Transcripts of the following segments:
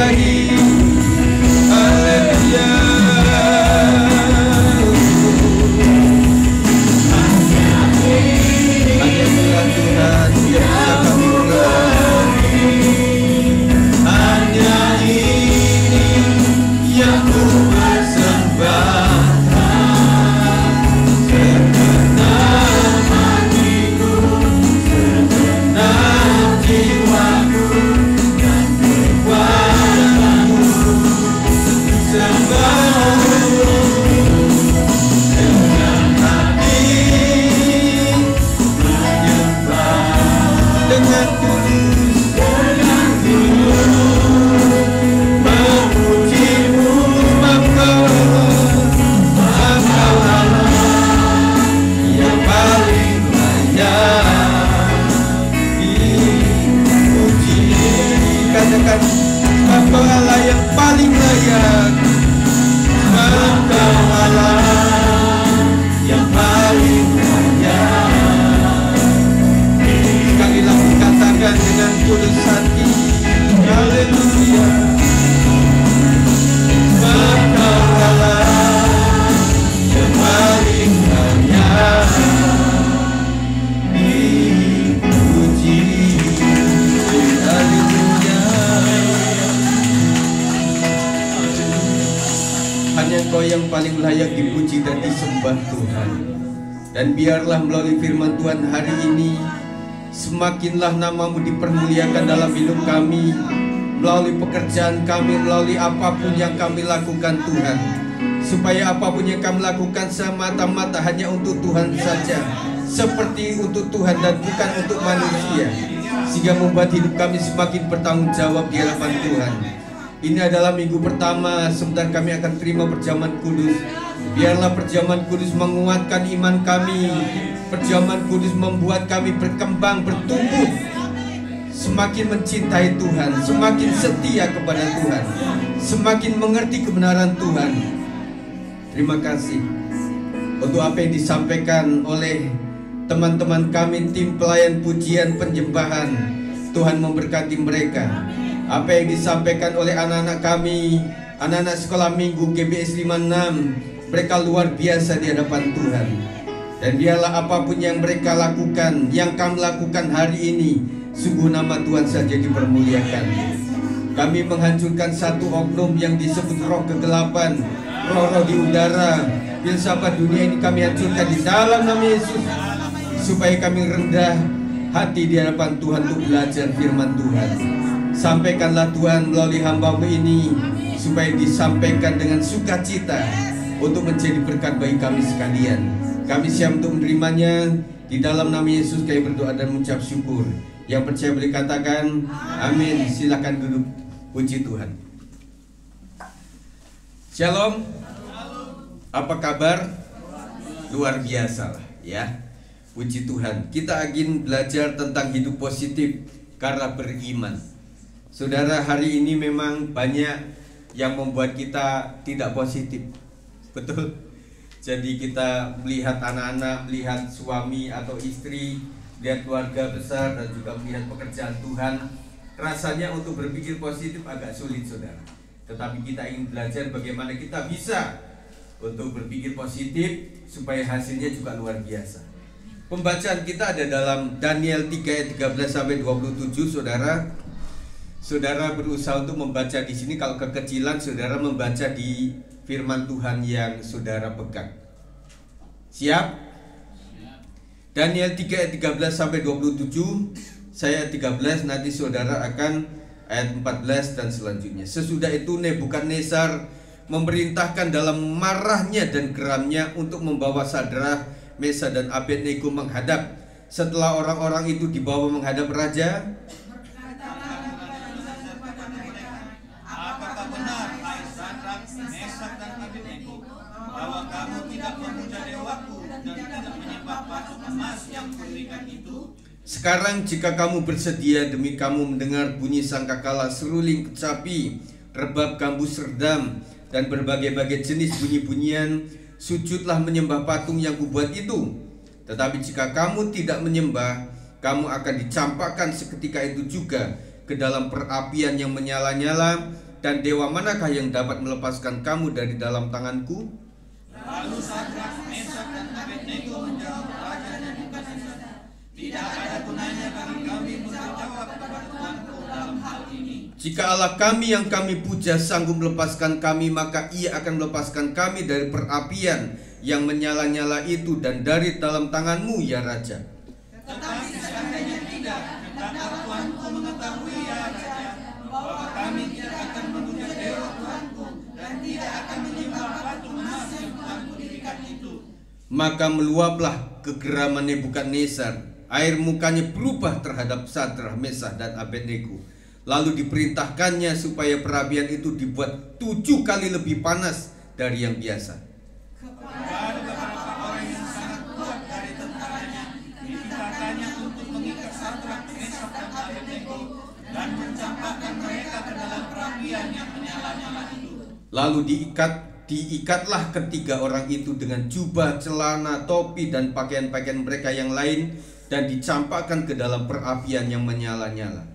lagi. Haleluya. Hanya Tuhan yang bisa kami beri. Hanya ini yang ku persembahkan, segenap hatiku, segenap jiwaku, dan kekuatanku, sembahmu dengan hati menyembah dengan tulus, memujimu, Engkau Allah yang paling layak dipuji. Katakan, Engkau Allah yang paling layak, Engkau Allah yang paling layak. Sekali lagi katakan dengan tulus hati, haleluya. Engkau Allah yang paling layak dipuji, haleluya. Hanya Engkau yang paling layak dipuji dan disembah Tuhan. Dan biarlah melalui firman Tuhan hari ini, semakinlah namamu dipermuliakan dalam hidup kami, melalui pekerjaan kami, melalui apapun yang kami lakukan Tuhan. Supaya apapun yang kami lakukan semata-mata hanya untuk Tuhan saja, seperti untuk Tuhan dan bukan untuk manusia, sehingga membuat hidup kami semakin bertanggung jawab di hadapan Tuhan. Ini adalah minggu pertama, sebentar kami akan terima perjamuan kudus. Biarlah perjamuan kudus menguatkan iman kami. Perjamuan kudus membuat kami berkembang, bertumbuh, semakin mencintai Tuhan, semakin setia kepada Tuhan, semakin mengerti kebenaran Tuhan. Terima kasih untuk apa yang disampaikan oleh teman-teman kami, tim pelayan pujian penyembahan. Tuhan memberkati mereka. Apa yang disampaikan oleh anak-anak kami, anak-anak sekolah minggu GBS 56, mereka luar biasa di hadapan Tuhan. Dan biarlah apapun yang mereka lakukan, yang kami lakukan hari ini, sungguh nama Tuhan saja dipermuliakan. Kami menghancurkan satu oknum yang disebut roh kegelapan, roh-roh di udara, filsafat dunia ini kami hancurkan di dalam nama Yesus, supaya kami rendah hati di hadapan Tuhan untuk belajar firman Tuhan. Sampaikanlah Tuhan melalui hamba-Mu ini, supaya disampaikan dengan sukacita untuk menjadi berkat bagi kami sekalian. Kami siap untuk menerimanya. Di dalam nama Yesus kami berdoa dan mengucap syukur. Yang percaya boleh katakan amin. Silakan duduk. Puji Tuhan. Shalom. Apa kabar? Luar biasa lah ya. Puji Tuhan. Kita ingin belajar tentang hidup positif karena beriman. Saudara, hari ini memang banyak yang membuat kita tidak positif. Betul? Jadi kita melihat anak-anak, melihat suami atau istri, melihat keluarga besar, dan juga melihat pekerjaan Tuhan, rasanya untuk berpikir positif agak sulit, saudara. Tetapi kita ingin belajar bagaimana kita bisa untuk berpikir positif supaya hasilnya juga luar biasa. Pembacaan kita ada dalam Daniel 3 ayat 13 sampai 27, saudara. Saudara berusaha untuk membaca di sini. Kalau kekecilan, saudara membaca di firman Tuhan yang saudara pegang. Siap? Daniel 3 ayat 13 sampai 27. Saya ayat 13, nanti saudara akan ayat 14 dan selanjutnya. Sesudah itu Nebukadnezar memerintahkan dalam marahnya dan geramnya untuk membawa Sadrah, Mesah dan Abednego menghadap. Setelah orang-orang itu dibawa menghadap raja, apakah benar, hai Sadrah, Mesah dan Abednego, bahwa kamu tidak memuja dewaku dan tidak menyembah patung emas yang kuberikan itu? sekarang jika kamu bersedia, demi kamu mendengar bunyi sangkakala, seruling kecapi, rebab kambu serdam, dan berbagai-bagai jenis bunyi-bunyian, sujudlah menyembah patung yang kubuat itu. Tetapi jika kamu tidak menyembah, kamu akan dicampakkan seketika itu juga ke dalam perapian yang menyala-nyala, dan dewa manakah yang dapat melepaskan kamu dari dalam tanganku? Lalu Sadrak, Mesak, dan Abednego menjawab Raja Nebukadnezar, tidak ada gunanya bagi kami berjawab kepada Tuanku dalam hal ini. Jika Allah kami yang kami puja sanggup melepaskan kami, maka Ia akan melepaskan kami dari perapian yang menyala-nyala itu dan dari dalam tanganmu, ya Raja. Tetapi seandainya tidak, hendaklah Tuanku mengetahui, ya Raja, bahwa kami tidak akan memuja dewa Tuanku dan tidak akan menyembah patung emas yang Tuanku dirikan itu. Maka meluaplah kegeraman Nebukadnezar, air mukanya berubah terhadap Sadrak, Mesak, dan Abednego. Lalu diperintahkannya supaya perapian itu dibuat 7 kali lebih panas dari yang biasa. Baru beberapa orang yang sangat kuat dari tentaranya diperintahkannya untuk mengikat Sadrak, Mesak, dan Abednego dan mencampakkan mereka ke dalam perapian yang menyala-nyala itu. Lalu diikatlah ketiga orang itu dengan jubah, celana, topi, dan pakaian-pakaian mereka yang lain, dan dicampakkan ke dalam perapian yang menyala-nyala.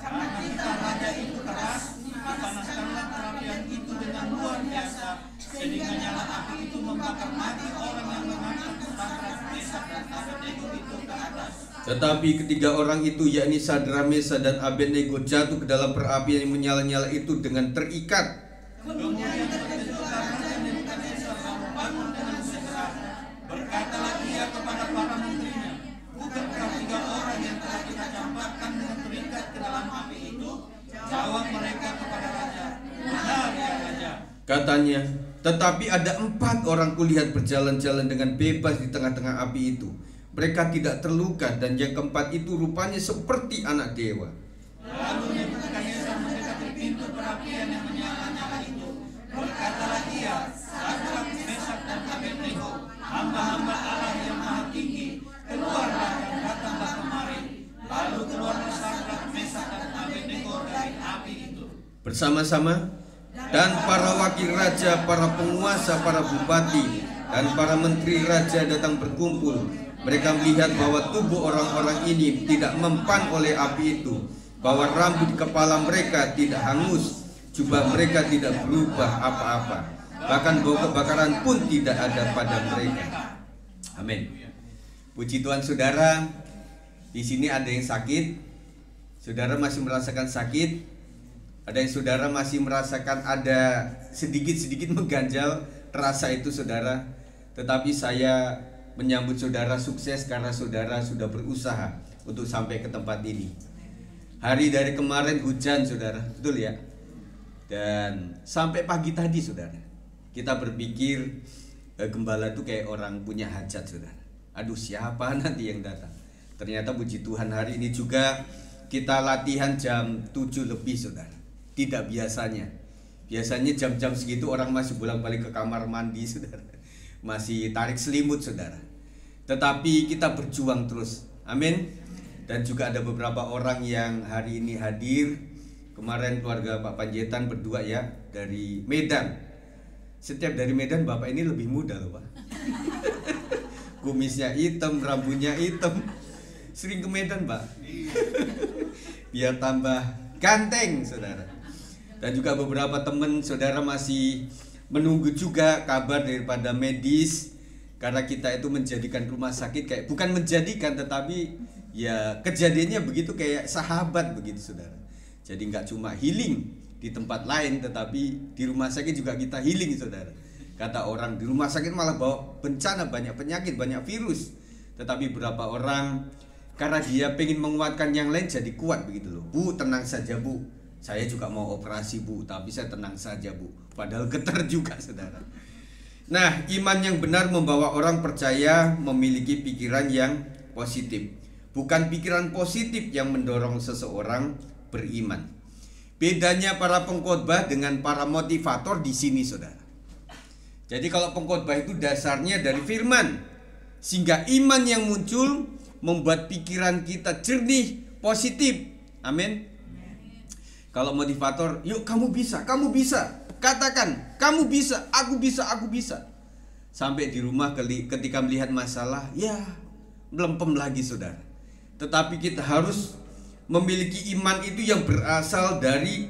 Karena titah raja itu keras, dipanaskanlah perapian itu dengan luar biasa, sehingga nyala api itu membakar mati orang yang mengangkat Sadrak, Mesak, dan Abednego itu ke atas. Tetapi ketiga orang itu, yakni Sadrak, Mesak, dan Abednego, jatuh ke dalam perapian yang menyala-nyala itu dengan terikat. Kemudian terkejutlah Raja Nebukadnezar lalu bangun dengan segera. Berkatalah ia kepada para menterinya, bukankah 3 orang yang telah kita campakkan dengan terikat ke dalam api itu? Jawab mereka kepada raja, benar ya Raja. Katanya, tetapi ada 4 orang kulihat berjalan-jalan dengan bebas di tengah-tengah api itu. Mereka tidak terluka, dan yang keempat itu rupanya seperti anak dewa. Lalu Nebukadnezar mendekati pintu perapian yang menyala-nyala itu. Berkatalah ia, Sadrak, Mesak, dan Abednego, hamba-hamba Allah yang maha tinggi, keluarlah dan datanglah kemari. Lalu keluarlah Sadrak, Mesak, dan Abednego dari api itu. Bersama-sama, dan para wakil raja, para penguasa, para bupati, dan para menteri raja datang berkumpul. Mereka melihat bahwa tubuh orang-orang ini tidak mempan oleh api itu, bahwa rambut kepala mereka tidak hangus, jubah mereka tidak berubah apa-apa, bahkan bau kebakaran pun tidak ada pada mereka. Amin. Puji Tuhan, saudara. Di sini ada yang sakit, saudara masih merasakan sakit. Ada yang saudara masih merasakan ada sedikit-sedikit mengganjal rasa itu, saudara. Tetapi saya menyambut saudara sukses karena saudara sudah berusaha untuk sampai ke tempat ini. Hari dari kemarin hujan, saudara, betul ya? Dan sampai pagi tadi, saudara, kita berpikir gembala itu kayak orang punya hajat, saudara. Aduh, siapa nanti yang datang? Ternyata puji Tuhan hari ini juga kita latihan jam 7 lebih, saudara. Tidak biasanya. Biasanya jam-jam segitu orang masih bolak-balik ke kamar mandi, saudara. Masih tarik selimut, saudara. Tetapi kita berjuang terus. Amin. Dan juga ada beberapa orang yang hari ini hadir. Kemarin keluarga Pak Panjaitan berdua ya, dari Medan. Setiap dari Medan, Bapak ini lebih muda loh, Pak. Kumisnya hitam, rambutnya hitam. Sering ke Medan, Pak. Biar tambah ganteng, saudara. Dan juga beberapa teman saudara masih menunggu juga kabar daripada medis, karena kita itu menjadikan rumah sakit kayak, bukan menjadikan, tetapi ya kejadiannya begitu kayak sahabat begitu, saudara. Jadi nggak cuma healing di tempat lain, tetapi di rumah sakit juga kita healing, saudara. Kata orang di rumah sakit malah bawa bencana, banyak penyakit, banyak virus. Tetapi beberapa orang karena dia pengen menguatkan yang lain jadi kuat begitu loh. Bu, tenang saja Bu, saya juga mau operasi Bu, tapi saya tenang saja Bu. Padahal getar juga, saudara. Nah, iman yang benar membawa orang percaya memiliki pikiran yang positif. Bukan pikiran positif yang mendorong seseorang beriman. Bedanya para pengkhotbah dengan para motivator di sini, saudara. Jadi kalau pengkhotbah itu dasarnya dari firman, sehingga iman yang muncul membuat pikiran kita jernih, positif. Amin. Kalau motivator, yuk kamu bisa, katakan, kamu bisa, aku bisa, aku bisa. Sampai di rumah ketika melihat masalah, ya melempem lagi, saudara. Tetapi kita harus memiliki iman itu yang berasal dari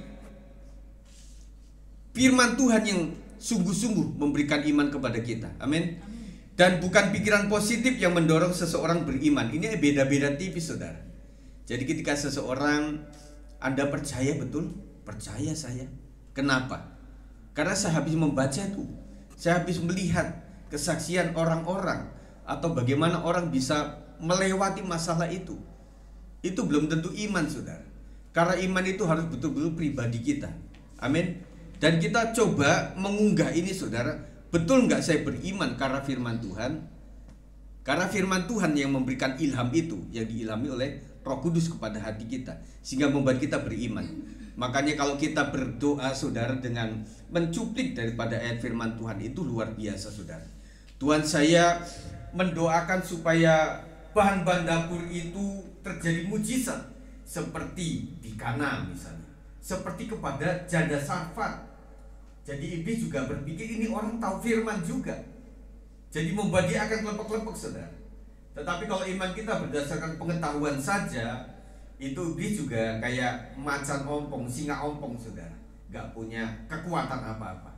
firman Tuhan yang sungguh-sungguh memberikan iman kepada kita. Amin. Dan bukan pikiran positif yang mendorong seseorang beriman. Ini beda-beda tipis, saudara. Jadi ketika seseorang, Anda percaya betul? Percaya saya. Kenapa? Karena saya habis membaca itu. Saya habis melihat kesaksian orang-orang, atau bagaimana orang bisa melewati masalah itu. Itu belum tentu iman, saudara. Karena iman itu harus betul-betul pribadi kita. Amin. Dan kita coba mengunggah ini, saudara. Betul nggak saya beriman karena firman Tuhan? Karena firman Tuhan yang memberikan ilham itu, yang diilhami oleh Roh Kudus kepada hati kita, sehingga membuat kita beriman. Makanya kalau kita berdoa, saudara, dengan mencuplik daripada ayat firman Tuhan, itu luar biasa, saudara. Tuhan, saya mendoakan supaya bahan-bahan dapur itu terjadi mujizat, seperti di Kana misalnya, seperti kepada janda Sarfat. Jadi iblis juga berpikir ini orang tahu firman juga, jadi membuat dia akan kelepek-kelepek, saudara. Tetapi kalau iman kita berdasarkan pengetahuan saja, itu iblis juga kayak macan ompong, singa ompong, saudara, gak punya kekuatan apa-apa.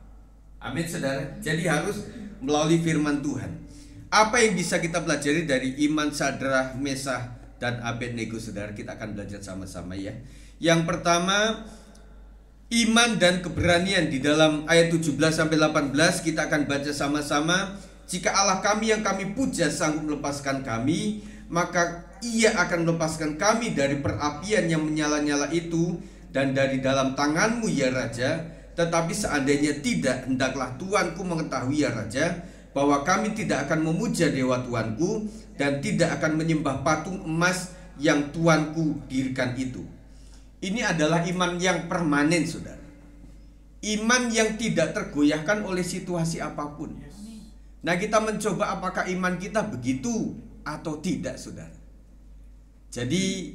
Amin, saudara. Jadi harus melalui firman Tuhan. Apa yang bisa kita pelajari dari iman Sadrah, Mesah, dan Abednego, saudara? Kita akan belajar sama-sama ya. Yang pertama, iman dan keberanian. Di dalam ayat 17-18 kita akan baca sama-sama. Jika Allah kami yang kami puja sanggup melepaskan kami, maka Ia akan melepaskan kami dari perapian yang menyala-nyala itu dan dari dalam tanganmu, ya Raja. Tetapi seandainya tidak, hendaklah Tuanku mengetahui, ya Raja, bahwa kami tidak akan memuja dewa Tuanku dan tidak akan menyembah patung emas yang Tuanku dirikan itu. Ini adalah iman yang permanen, saudara. Iman yang tidak tergoyahkan oleh situasi apapun. Nah, kita mencoba apakah iman kita begitu atau tidak, saudara. Jadi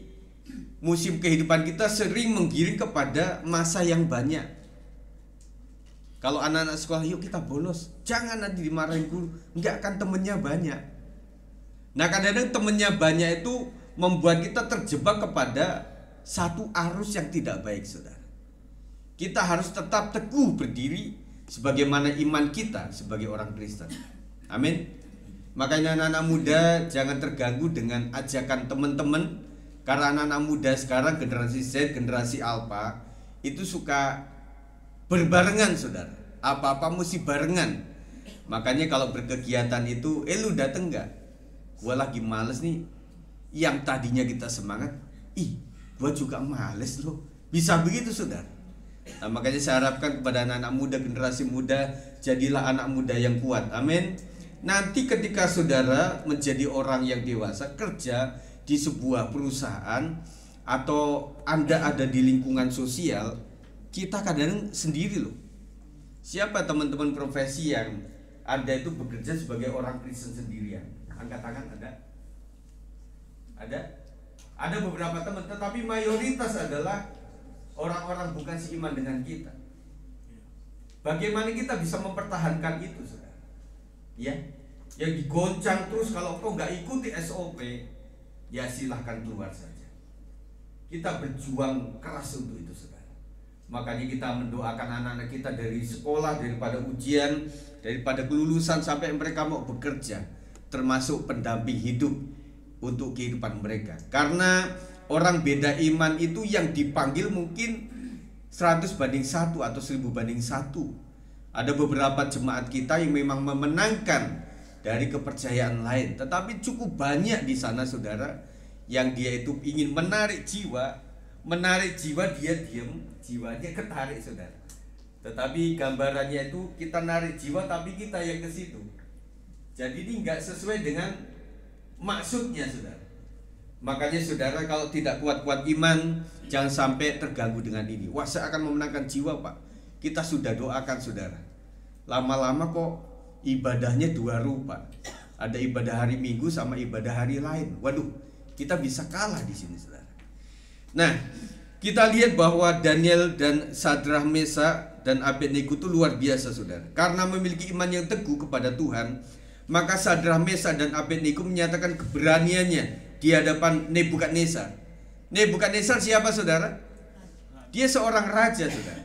musim kehidupan kita sering menggiring kepada masa yang banyak. Kalau anak-anak sekolah, yuk kita bolos, jangan nanti dimarahin guru, enggak, kan temennya banyak. Nah, kadang-kadang temennya banyak itu membuat kita terjebak kepada satu arus yang tidak baik, saudara. Kita harus tetap teguh berdiri sebagaimana iman kita sebagai orang Kristen. Amin. Makanya anak-anak muda jangan terganggu dengan ajakan teman-teman. Karena anak-anak muda sekarang, generasi Z, generasi Alpha, itu suka berbarengan, saudara. Apa-apa mesti barengan. Makanya kalau berkegiatan itu, lu dateng gak? Gua lagi males nih. Yang tadinya kita semangat, gua juga males loh. Bisa begitu, saudara. Nah, makanya saya harapkan kepada anak-anak muda, generasi muda, jadilah anak muda yang kuat. Amin. Nanti ketika saudara menjadi orang yang dewasa, kerja di sebuah perusahaan, atau Anda ada di lingkungan sosial, kita kadang sendiri loh. Siapa teman-teman profesi yang Anda itu bekerja sebagai orang Kristen sendirian? Angkat tangan, ada? Ada? Ada beberapa teman, tetapi mayoritas adalah orang-orang bukan seiman dengan kita. Bagaimana kita bisa mempertahankan itu, saudara? Ya, yang digoncang terus, kalau kau nggak ikuti SOP, ya silahkan keluar saja. Kita berjuang keras untuk itu, saudara. Makanya kita mendoakan anak-anak kita dari sekolah, daripada ujian, daripada kelulusan sampai mereka mau bekerja, termasuk pendamping hidup untuk kehidupan mereka. Karena orang beda iman itu yang dipanggil mungkin 100:1 atau 1000:1. Ada beberapa jemaat kita yang memang memenangkan dari kepercayaan lain, tetapi cukup banyak di sana, saudara, yang dia itu ingin menarik jiwa dia diam, jiwanya ketarik, saudara. Tetapi gambarannya itu kita narik jiwa, tapi kita yang ke situ. Jadi ini nggak sesuai dengan maksudnya, saudara. Makanya saudara, kalau tidak kuat-kuat iman, jangan sampai terganggu dengan ini. Wah, saya akan memenangkan jiwa, Pak. Kita sudah doakan, saudara. Lama-lama kok ibadahnya dua rupa. Ada ibadah hari Minggu sama ibadah hari lain. Waduh, kita bisa kalah di sini, saudara. Nah, kita lihat bahwa Daniel dan Sadrah, Mesah, dan Abednego itu luar biasa, saudara. Karena memiliki iman yang teguh kepada Tuhan, maka Sadrah, Mesah, dan Abednego menyatakan keberaniannya di hadapan Nebukadnezar. Nebukadnezar siapa, saudara? Dia seorang raja, saudara.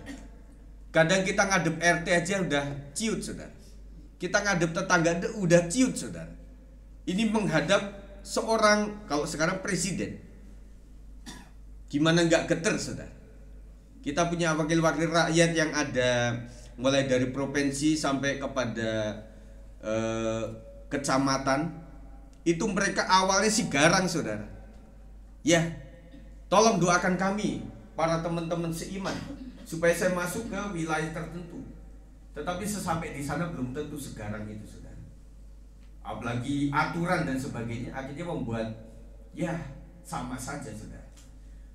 Kadang kita ngadep RT aja udah ciut, saudara. Kita ngadep tetangga udah ciut, saudara. Ini menghadap seorang, kalau sekarang presiden, gimana nggak geter, saudara. Kita punya wakil-wakil rakyat yang ada mulai dari provinsi sampai kepada kecamatan. Itu mereka awalnya sih garang, saudara. Ya, tolong doakan kami, para teman-teman seiman, supaya saya masuk ke wilayah tertentu. Tetapi sesampai di sana belum tentu segarang itu, saudara. Apalagi aturan dan sebagainya, akhirnya membuat ya sama saja, saudara.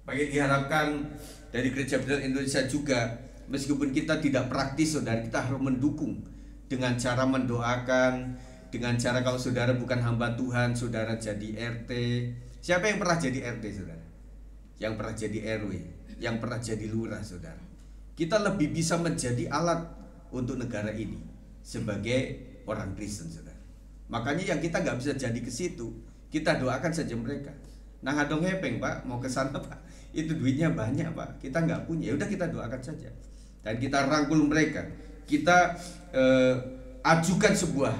Bagi diharapkan dari Gereja Betel Indonesia juga, meskipun kita tidak praktis, saudara, kita harus mendukung dengan cara mendoakan, dengan cara kalau saudara bukan hamba Tuhan, saudara jadi RT. Siapa yang pernah jadi RT, saudara? Yang pernah jadi RW, yang pernah jadi lurah, saudara. Kita lebih bisa menjadi alat untuk negara ini sebagai orang Kristen, saudara. Makanya yang kita nggak bisa jadi ke situ, kita doakan saja mereka. Nah, adong hepeng, Pak, mau ke sana, Pak. Itu duitnya banyak, Pak. Kita nggak punya. Ya udah, kita doakan saja. Dan kita rangkul mereka. Kita ajukan sebuah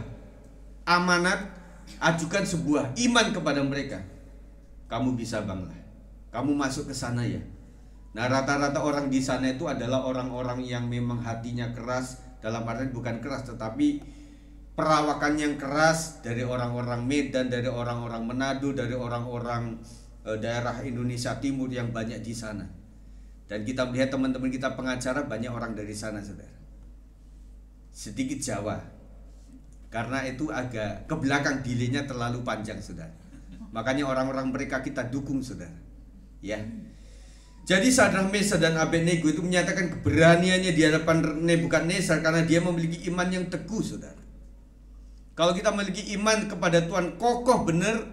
amanat, ajukan sebuah iman kepada mereka. Kamu bisa, Bang lah. Kamu masuk ke sana ya. Nah, rata-rata orang di sana itu adalah orang-orang yang memang hatinya keras, dalam artian bukan keras tetapi perawakan yang keras, dari orang-orang Medan, dari orang-orang Manado, dari orang-orang daerah Indonesia Timur yang banyak di sana. Dan kita melihat teman-teman kita pengacara banyak orang dari sana, saudara. Sedikit Jawa. Karena itu agak ke belakang, delaynya terlalu panjang, saudara. Makanya orang-orang mereka kita dukung, saudara. Ya. Jadi Sadrach, Mesak dan Abednego itu menyatakan keberaniannya di hadapan Nebukadnezar karena dia memiliki iman yang teguh, saudara. Kalau kita memiliki iman kepada Tuhan kokoh benar,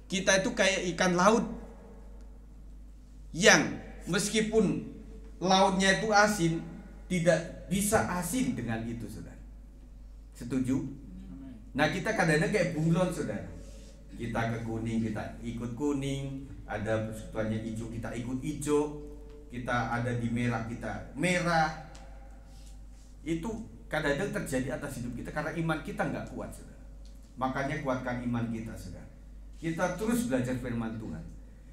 kita itu kayak ikan laut yang meskipun lautnya itu asin, tidak bisa asin dengan itu, saudara. Setuju? Nah, kita kadang-kadang kayak bunglon, saudara. Kita ke kuning, kita ikut kuning. Ada persekutuannya hijau, kita ikut hijau. Kita ada di merah, kita merah. Itu kadang-kadang terjadi atas hidup kita karena iman kita nggak kuat, saudara. Makanya kuatkan iman kita, saudara. Kita terus belajar firman Tuhan.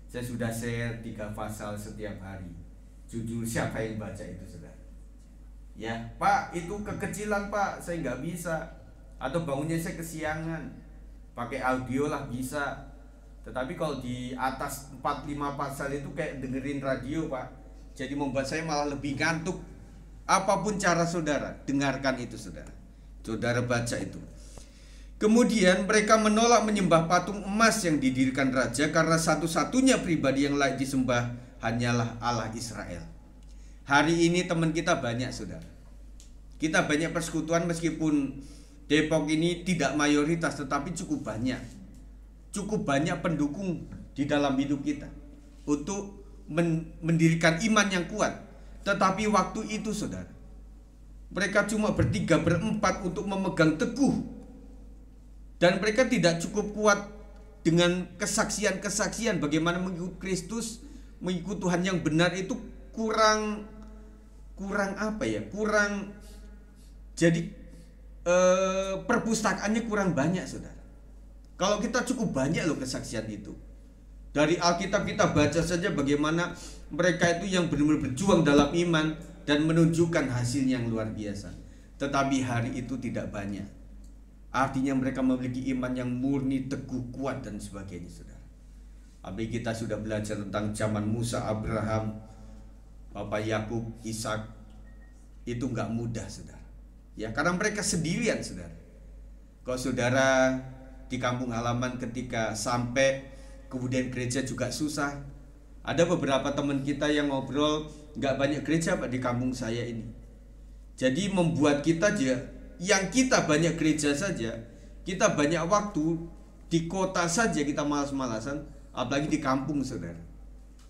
Saya sudah share 3 pasal setiap hari. Jujur, siapa yang baca itu, saudara? Ya, Pak, itu kekecilan, Pak, saya nggak bisa. Atau bangunnya saya kesiangan. Pakai audio lah bisa. Tetapi kalau di atas 4-5 pasal itu kayak dengerin radio, Pak. Jadi membuat saya malah lebih ngantuk. Apapun cara saudara, dengarkan itu, saudara. Saudara baca itu. Kemudian mereka menolak menyembah patung emas yang didirikan raja karena satu-satunya pribadi yang layak disembah hanyalah Allah Israel. Hari ini teman kita banyak, saudara. Kita banyak persekutuan meskipun Depok ini tidak mayoritas tetapi cukup banyak. Cukup banyak pendukung di dalam hidup kita untuk mendirikan iman yang kuat. Tetapi waktu itu, saudara, mereka cuma bertiga berempat untuk memegang teguh. Dan mereka tidak cukup kuat dengan kesaksian-kesaksian bagaimana mengikut Kristus, mengikut Tuhan yang benar itu kurang apa ya? Kurang, jadi perpustakaannya kurang banyak, saudara. Kalau kita cukup banyak loh kesaksian itu. Dari Alkitab kita baca saja bagaimana mereka itu yang benar-benar berjuang dalam iman dan menunjukkan hasilnya yang luar biasa. Tetapi hari itu tidak banyak. Artinya mereka memiliki iman yang murni, teguh, kuat dan sebagainya, saudara. Tapi kita sudah belajar tentang zaman Musa, Abraham, Bapak Yakub, Ishak. Itu nggak mudah, saudara. Ya, karena mereka sendirian, saudara. Kalau saudara di kampung halaman ketika sampai kemudian gereja juga susah. Ada beberapa teman kita yang ngobrol, nggak banyak gereja, Pak, di kampung saya ini. Jadi membuat kita aja, yang kita banyak gereja saja, kita banyak waktu di kota saja kita malas-malasan, apalagi di kampung, saudara.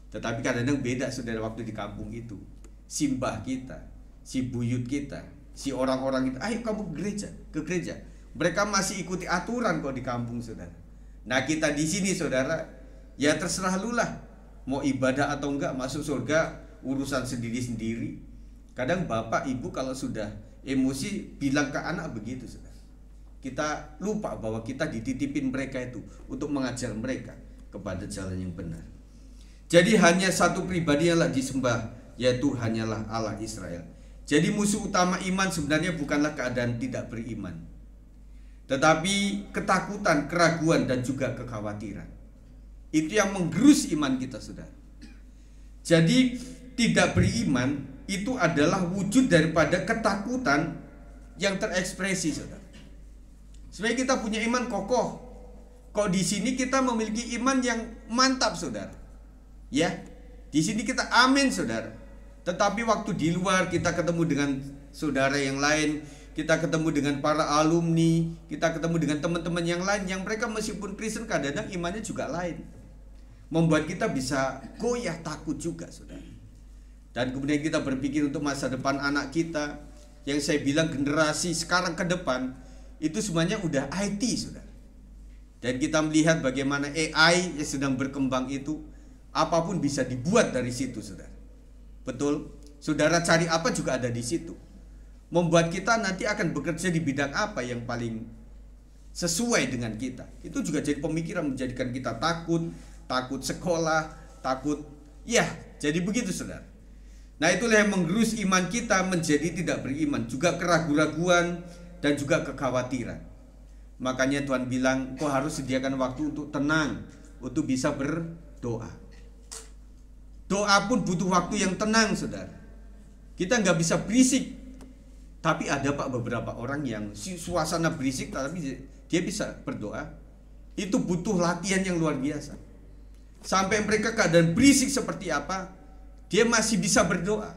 Tetapi kadang-kadang beda, saudara, waktu di kampung itu. Si mbah kita, si buyut kita, si orang-orang itu, ayo kamu ke gereja. Mereka masih ikuti aturan kok di kampung, saudara. Nah, kita di sini, saudara, ya terserah lu lah. Mau ibadah atau enggak, masuk surga urusan sendiri-sendiri. Kadang bapak ibu kalau sudah emosi bilang ke anak begitu, saudara. Kita lupa bahwa kita dititipin mereka itu untuk mengajar mereka kepada jalan yang benar. Jadi hanya satu pribadi yang disembah, yaitu hanyalah Allah Israel. Jadi musuh utama iman sebenarnya bukanlah keadaan tidak beriman, tetapi ketakutan, keraguan, dan juga kekhawatiran. Itu yang menggerus iman kita, saudara. Jadi tidak beriman itu adalah wujud daripada ketakutan yang terekspresi, saudara. Sebenarnya kita punya iman kokoh. Kok di sini kita memiliki iman yang mantap, saudara? Ya, di sini kita amin, saudara. Tetapi waktu di luar kita ketemu dengan saudara yang lain, kita ketemu dengan para alumni, kita ketemu dengan teman-teman yang lain yang mereka meskipun Kristen kadang-kadang imannya juga lain, membuat kita bisa goyah, takut juga, saudara. Dan kemudian kita berpikir untuk masa depan anak kita, yang saya bilang generasi sekarang ke depan itu semuanya udah IT, saudara. Dan kita melihat bagaimana AI yang sedang berkembang itu, apapun bisa dibuat dari situ, saudara. Betul, saudara cari apa juga ada di situ. Membuat kita nanti akan bekerja di bidang apa yang paling sesuai dengan kita. Itu juga jadi pemikiran menjadikan kita takut sekolah, takut, ya, jadi begitu, saudara. Nah, itulah yang menggerus iman kita menjadi tidak beriman, juga keraguan-raguan dan juga kekhawatiran. Makanya Tuhan bilang, kau harus sediakan waktu untuk tenang, untuk bisa berdoa. Doa pun butuh waktu yang tenang, saudara. Kita nggak bisa berisik. Tapi ada Pak beberapa orang yang suasana berisik tapi dia bisa berdoa. Itu butuh latihan yang luar biasa. Sampai mereka keadaan berisik seperti apa, dia masih bisa berdoa.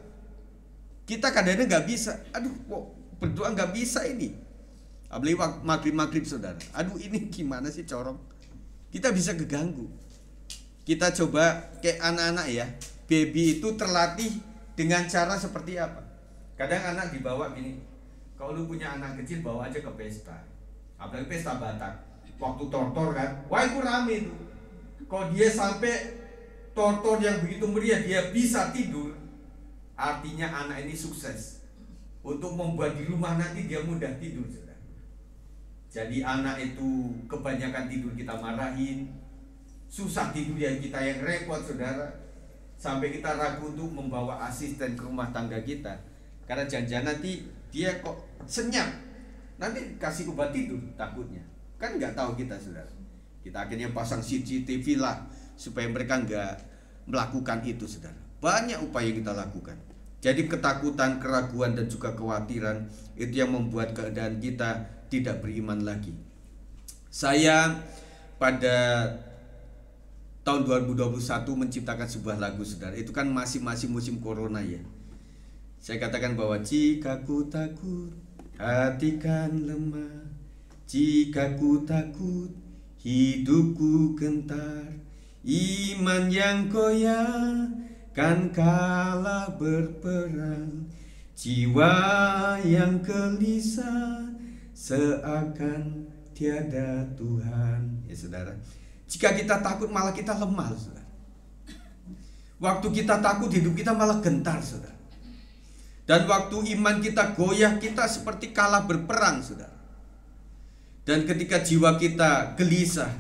Kita kadang-kadang nggak bisa. Aduh, kok berdoa nggak bisa ini. Apalagi maghrib, saudara. Aduh, ini gimana sih corong. Kita bisa keganggu. Kita coba kayak anak-anak ya, baby itu terlatih dengan cara seperti apa? Kadang anak dibawa gini, kalau lu punya anak kecil bawa aja ke pesta, apalagi pesta Batak, waktu tortor kan, wah itu rame itu. Kalau dia sampai tortor yang begitu meriah dia bisa tidur, artinya anak ini sukses untuk membuat di rumah nanti dia mudah tidur, saudara. Jadi anak itu kebanyakan tidur kita marahin, susah tidur yang kita yang repot, saudara. Sampai kita ragu untuk membawa asisten ke rumah tangga kita, karena jangan-jangan nanti dia kok senyap, nanti kasih obat tidur takutnya. Kan nggak tahu kita, saudara. Kita akhirnya pasang CCTV lah supaya mereka nggak melakukan itu, saudara. Banyak upaya kita lakukan. Jadi ketakutan, keraguan, dan juga kekhawatiran itu yang membuat keadaan kita tidak beriman lagi. Saya pada tahun 2021 menciptakan sebuah lagu, saudara. Itu kan masih musim corona ya. Saya katakan bahwa jika ku takut, hati kan lemah. Jika ku takut, hidupku gentar. Iman yang goyah kan kalah berperang. Jiwa yang gelisah seakan tiada Tuhan. Ya, saudara. Jika kita takut malah kita lemah, saudara. Waktu kita takut hidup kita malah gentar, saudara. Dan waktu iman kita goyah kita seperti kalah berperang, saudara. Dan ketika jiwa kita gelisah,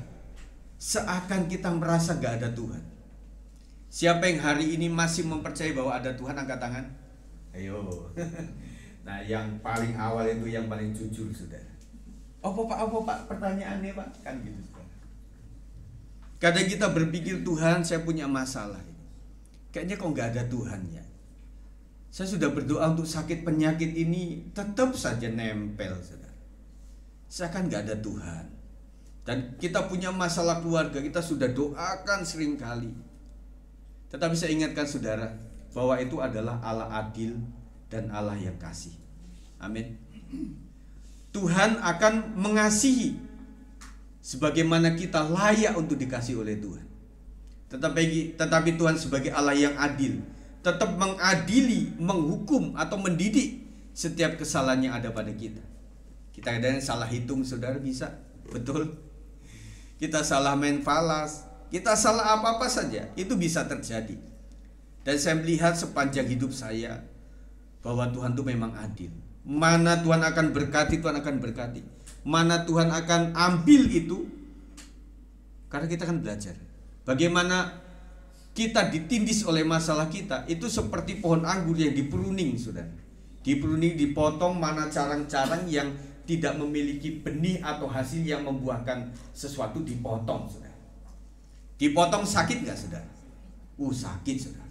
seakan kita merasa gak ada Tuhan. Siapa yang hari ini masih mempercayai bahwa ada Tuhan, angkat tangan. Ayo. Nah, yang paling awal itu yang paling jujur, saudara. Apa Pak? Pertanyaannya Pak? Kan gitu, saudara. Kadang kita berpikir, Tuhan, saya punya masalah. Kayaknya kok gak ada Tuhan ya. Saya sudah berdoa untuk sakit penyakit ini, tetap saja nempel, saudara. Seakan gak ada Tuhan. Dan kita punya masalah keluarga, kita sudah doakan seringkali. Tetapi saya ingatkan, saudara, bahwa itu adalah Allah adil dan Allah yang kasih. Amin. Tuhan akan mengasihi sebagaimana kita layak untuk dikasih oleh Tuhan. Tetapi Tuhan sebagai Allah yang adil tetap mengadili, menghukum atau mendidik setiap kesalahan yang ada pada kita. Kita kadang salah hitung, saudara, bisa. Betul. Kita salah main falas, kita salah apa-apa saja, itu bisa terjadi. Dan saya melihat sepanjang hidup saya, bahwa Tuhan itu memang adil. Mana Tuhan akan berkati, Tuhan akan berkati. Mana Tuhan akan ambil itu, karena kita akan belajar bagaimana kita ditindis oleh masalah kita. Itu seperti pohon anggur yang dipruning, saudara. Dipruning, dipotong, mana carang-carang yang tidak memiliki benih atau hasil yang membuahkan sesuatu dipotong, saudara. Dipotong sakit gak, saudara? Sakit, saudara.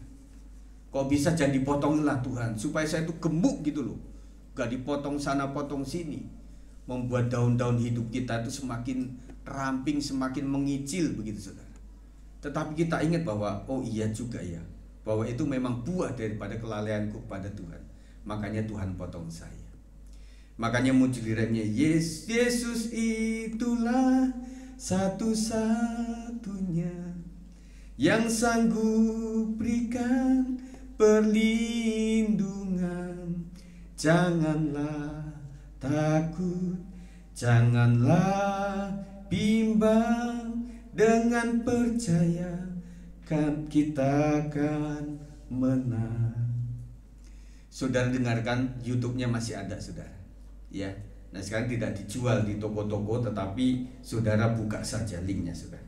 Kok bisa jadi dipotong lah Tuhan, supaya saya itu gemuk gitu loh. Gak dipotong sana potong sini, membuat daun-daun hidup kita itu semakin ramping, semakin mengicil begitu, saudara. Tetapi kita ingat bahwa oh iya juga ya, bahwa itu memang buah daripada kelalaianku kepada Tuhan. Makanya Tuhan potong saya. Makanya muncul liriknya, Yesus itulah satu-satunya yang sanggup berikan perlindungan. Janganlah takut, janganlah bimbang, dengan percaya kan kita akan menang. Saudara dengarkan, YouTube-nya masih ada, saudara. Ya, nah sekarang tidak dijual di toko-toko, tetapi saudara buka saja linknya, saudara.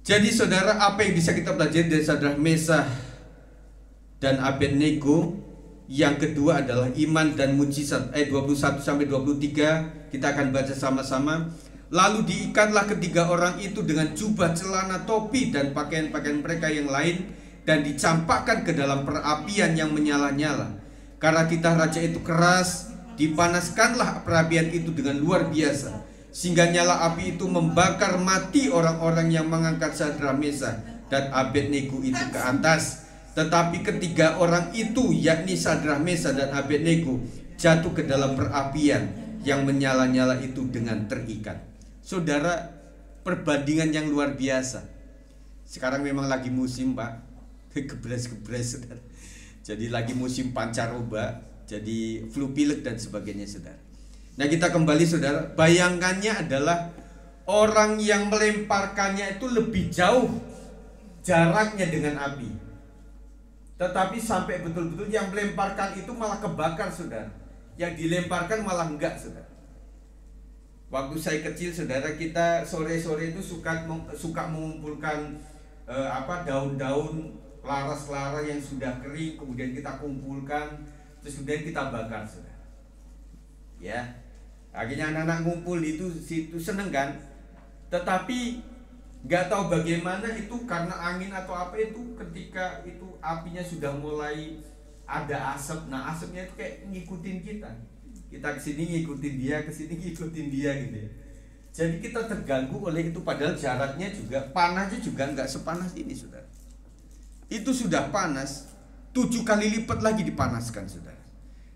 Jadi saudara, apa yang bisa kita pelajari dari Sadrah, Mesah dan Abednego? Yang kedua adalah iman dan mujizat. Ayat 21-23 kita akan baca sama-sama. Lalu diikatlah ketiga orang itu dengan jubah, celana, topi, dan pakaian-pakaian mereka yang lain, dan dicampakkan ke dalam perapian yang menyala-nyala. Karena titah raja itu keras, dipanaskanlah perapian itu dengan luar biasa, sehingga nyala api itu membakar mati orang-orang yang mengangkat Sadrah, Mesah dan Abednego itu ke atas. Tetapi ketiga orang itu, yakni Sadrah, Mesah dan Abednego, jatuh ke dalam perapian yang menyala-nyala itu dengan terikat. Saudara, perbandingan yang luar biasa. Sekarang memang lagi musim, Pak, gebres-gebres, saudara. Jadi lagi musim pancaroba, jadi flu pilek dan sebagainya, saudara. Nah, kita kembali, saudara. Bayangkannya adalah orang yang melemparkannya itu lebih jauh jaraknya dengan api, tetapi sampai betul-betul yang melemparkan itu malah kebakar, saudara. Yang dilemparkan malah enggak, saudara. Waktu saya kecil, saudara, kita sore-sore itu suka mengumpulkan daun-daun laras-laras yang sudah kering, kemudian kita kumpulkan, terus kemudian kita bakar, saudara. Ya, akhirnya anak-anak ngumpul itu situ seneng kan? Tetapi nggak tahu bagaimana itu, karena angin atau apa itu, ketika itu apinya sudah mulai ada asap. Nah, asapnya itu kayak ngikutin kita. Kita kesini ngikutin dia, kesini ngikutin dia gitu ya. Jadi kita terganggu oleh itu, padahal jaraknya juga, panasnya juga nggak sepanas ini, saudara. Itu sudah panas, 7 kali lipat lagi dipanaskan, saudara.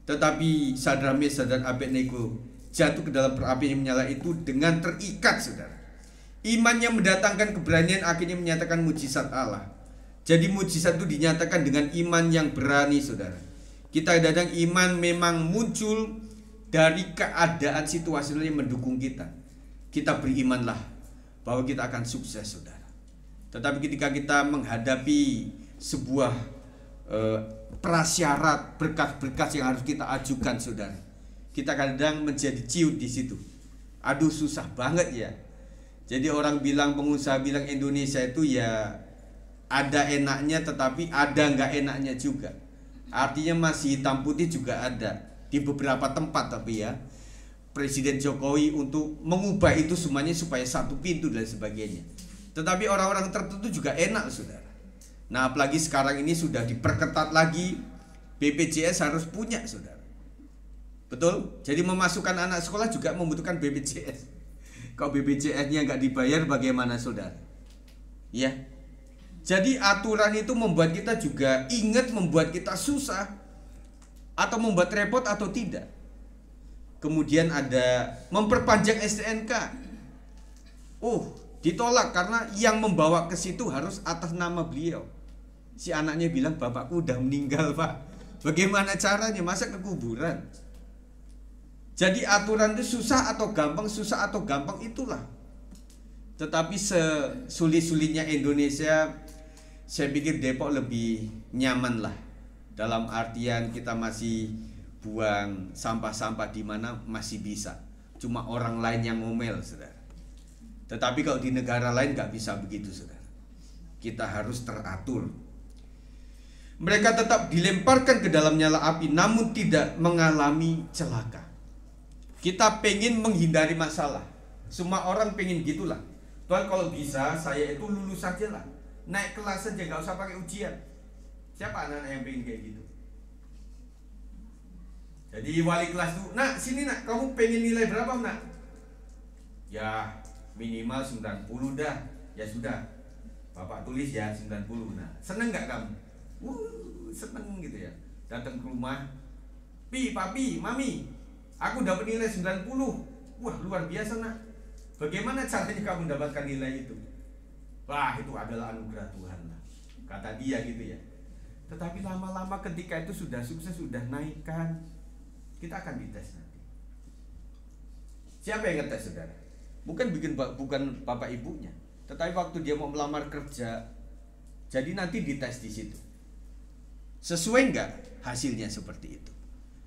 Tetapi Sadrah, Mesah dan Abednego jatuh ke dalam perapian yang menyala itu dengan terikat, saudara. Iman yang mendatangkan keberanian akhirnya menyatakan mujizat Allah. Jadi mujizat itu dinyatakan dengan iman yang berani, saudara. Kita kadang iman memang muncul dari keadaan situasional yang mendukung kita. Kita berimanlah bahwa kita akan sukses, saudara. Tetapi ketika kita menghadapi sebuah prasyarat, berkas-berkas yang harus kita ajukan, saudara, kita kadang menjadi ciut di situ. Aduh, susah banget ya. Jadi orang bilang, pengusaha bilang Indonesia itu ya ada enaknya, tetapi ada nggak enaknya juga. Artinya masih hitam putih juga ada di beberapa tempat, tapi ya Presiden Jokowi untuk mengubah itu semuanya supaya satu pintu dan sebagainya. Tetapi orang-orang tertentu juga enak, saudara. Nah, apalagi sekarang ini sudah diperketat lagi, BPJS harus punya, saudara. Betul? Jadi memasukkan anak sekolah juga membutuhkan BPJS. Kalau BPJS-nya nggak dibayar, bagaimana, saudara? Ya. Jadi aturan itu membuat kita juga ingat, membuat kita susah, atau membuat repot atau tidak. Kemudian ada memperpanjang STNK. Ditolak karena yang membawa ke situ harus atas nama beliau. Si anaknya bilang, bapakku udah meninggal, Pak. Bagaimana caranya? Masa ke kuburan? Jadi aturan itu susah atau gampang, susah atau gampang, itulah. Tetapi sesulit-sulitnya Indonesia, saya pikir Depok lebih nyaman lah. Dalam artian kita masih buang sampah-sampah di mana masih bisa. Cuma orang lain yang ngomel, saudara. Tetapi kalau di negara lain nggak bisa begitu, saudara. Kita harus teratur. Mereka tetap dilemparkan ke dalam nyala api, namun tidak mengalami celaka. Kita pengen menghindari masalah. Semua orang pengen gitulah. Tuhan, kalau bisa saya itu lulus saja lah, naik kelas saja, nggak usah pakai ujian. Siapa anak-anak yang pengen kayak gitu? Jadi wali kelas tuh, nak sini nak, kamu pengen nilai berapa nak? Ya minimal 90 dah. Ya sudah, Bapak tulis ya 90. Nah, seneng nggak kamu? Seneng gitu ya. Datang ke rumah, papi, mami, aku dapat nilai 90. Wah, luar biasa nak. Bagaimana caranya kamu mendapatkan nilai itu? Wah, itu adalah anugerah Tuhan lah, kata dia gitu ya. Tetapi lama-lama ketika itu sudah sukses, sudah naikkan, kita akan dites nanti. Siapa yang ngetes, saudara? Bukan bapak ibunya, tetapi waktu dia mau melamar kerja. Jadi nanti dites di situ. Sesuai nggak hasilnya seperti itu?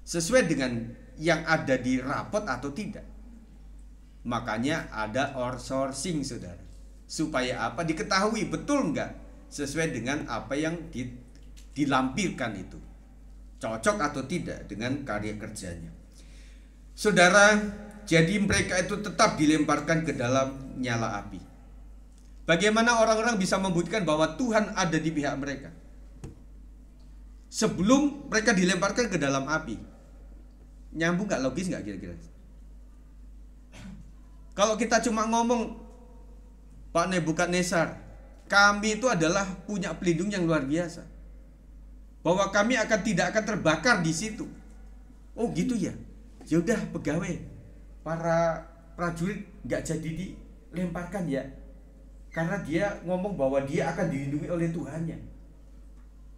Sesuai dengan yang ada di rapot atau tidak? Makanya ada outsourcing, saudara. Supaya apa? Diketahui betul nggak sesuai dengan apa yang dilampirkan itu, cocok atau tidak dengan karya kerjanya. Saudara, jadi mereka itu tetap dilemparkan ke dalam nyala api. Bagaimana orang-orang bisa membuktikan bahwa Tuhan ada di pihak mereka sebelum mereka dilemparkan ke dalam api? Nyambung nggak, logis nggak kira-kira? Kalau kita cuma ngomong, Pak Nebukadnezar, kami itu adalah punya pelindung yang luar biasa, bahwa kami tidak akan terbakar di situ. Oh gitu ya. Ya udah, pegawai, para prajurit nggak jadi dilemparkan ya, karena dia ngomong bahwa dia akan dilindungi oleh Tuhannya.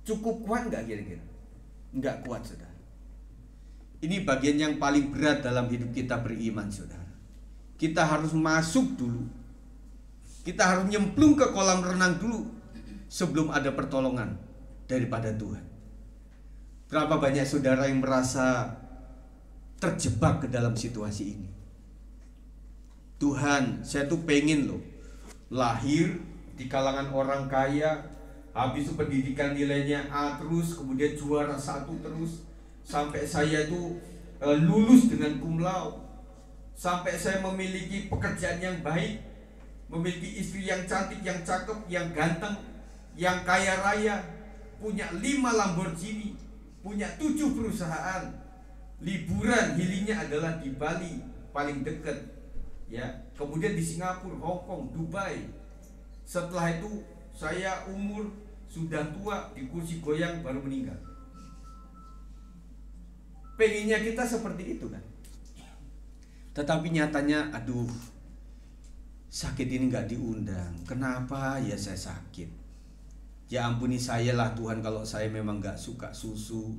Cukup kuat nggak kira-kira? Nggak kuat, saudara. Ini bagian yang paling berat dalam hidup kita beriman, saudara. Kita harus masuk dulu. Kita harus nyemplung ke kolam renang dulu sebelum ada pertolongan daripada Tuhan. Berapa banyak saudara yang merasa terjebak ke dalam situasi ini? Tuhan, saya tuh pengen loh lahir di kalangan orang kaya, habis itu pendidikan nilainya A terus, kemudian juara 1 terus, sampai saya tuh lulus dengan cum laude, sampai saya memiliki pekerjaan yang baik, memiliki istri yang cantik, yang cakep, yang ganteng, yang kaya raya, punya 5 Lamborghini, punya 7 perusahaan, liburan healingnya adalah di Bali paling dekat, ya, kemudian di Singapura, Hong Kong, Dubai. Setelah itu saya umur sudah tua, di kursi goyang baru meninggal. Pengennya kita seperti itu kan? Tetapi nyatanya, aduh, sakit ini nggak diundang. Kenapa ya saya sakit? Ya ampuni saya lah Tuhan kalau saya memang nggak suka susu,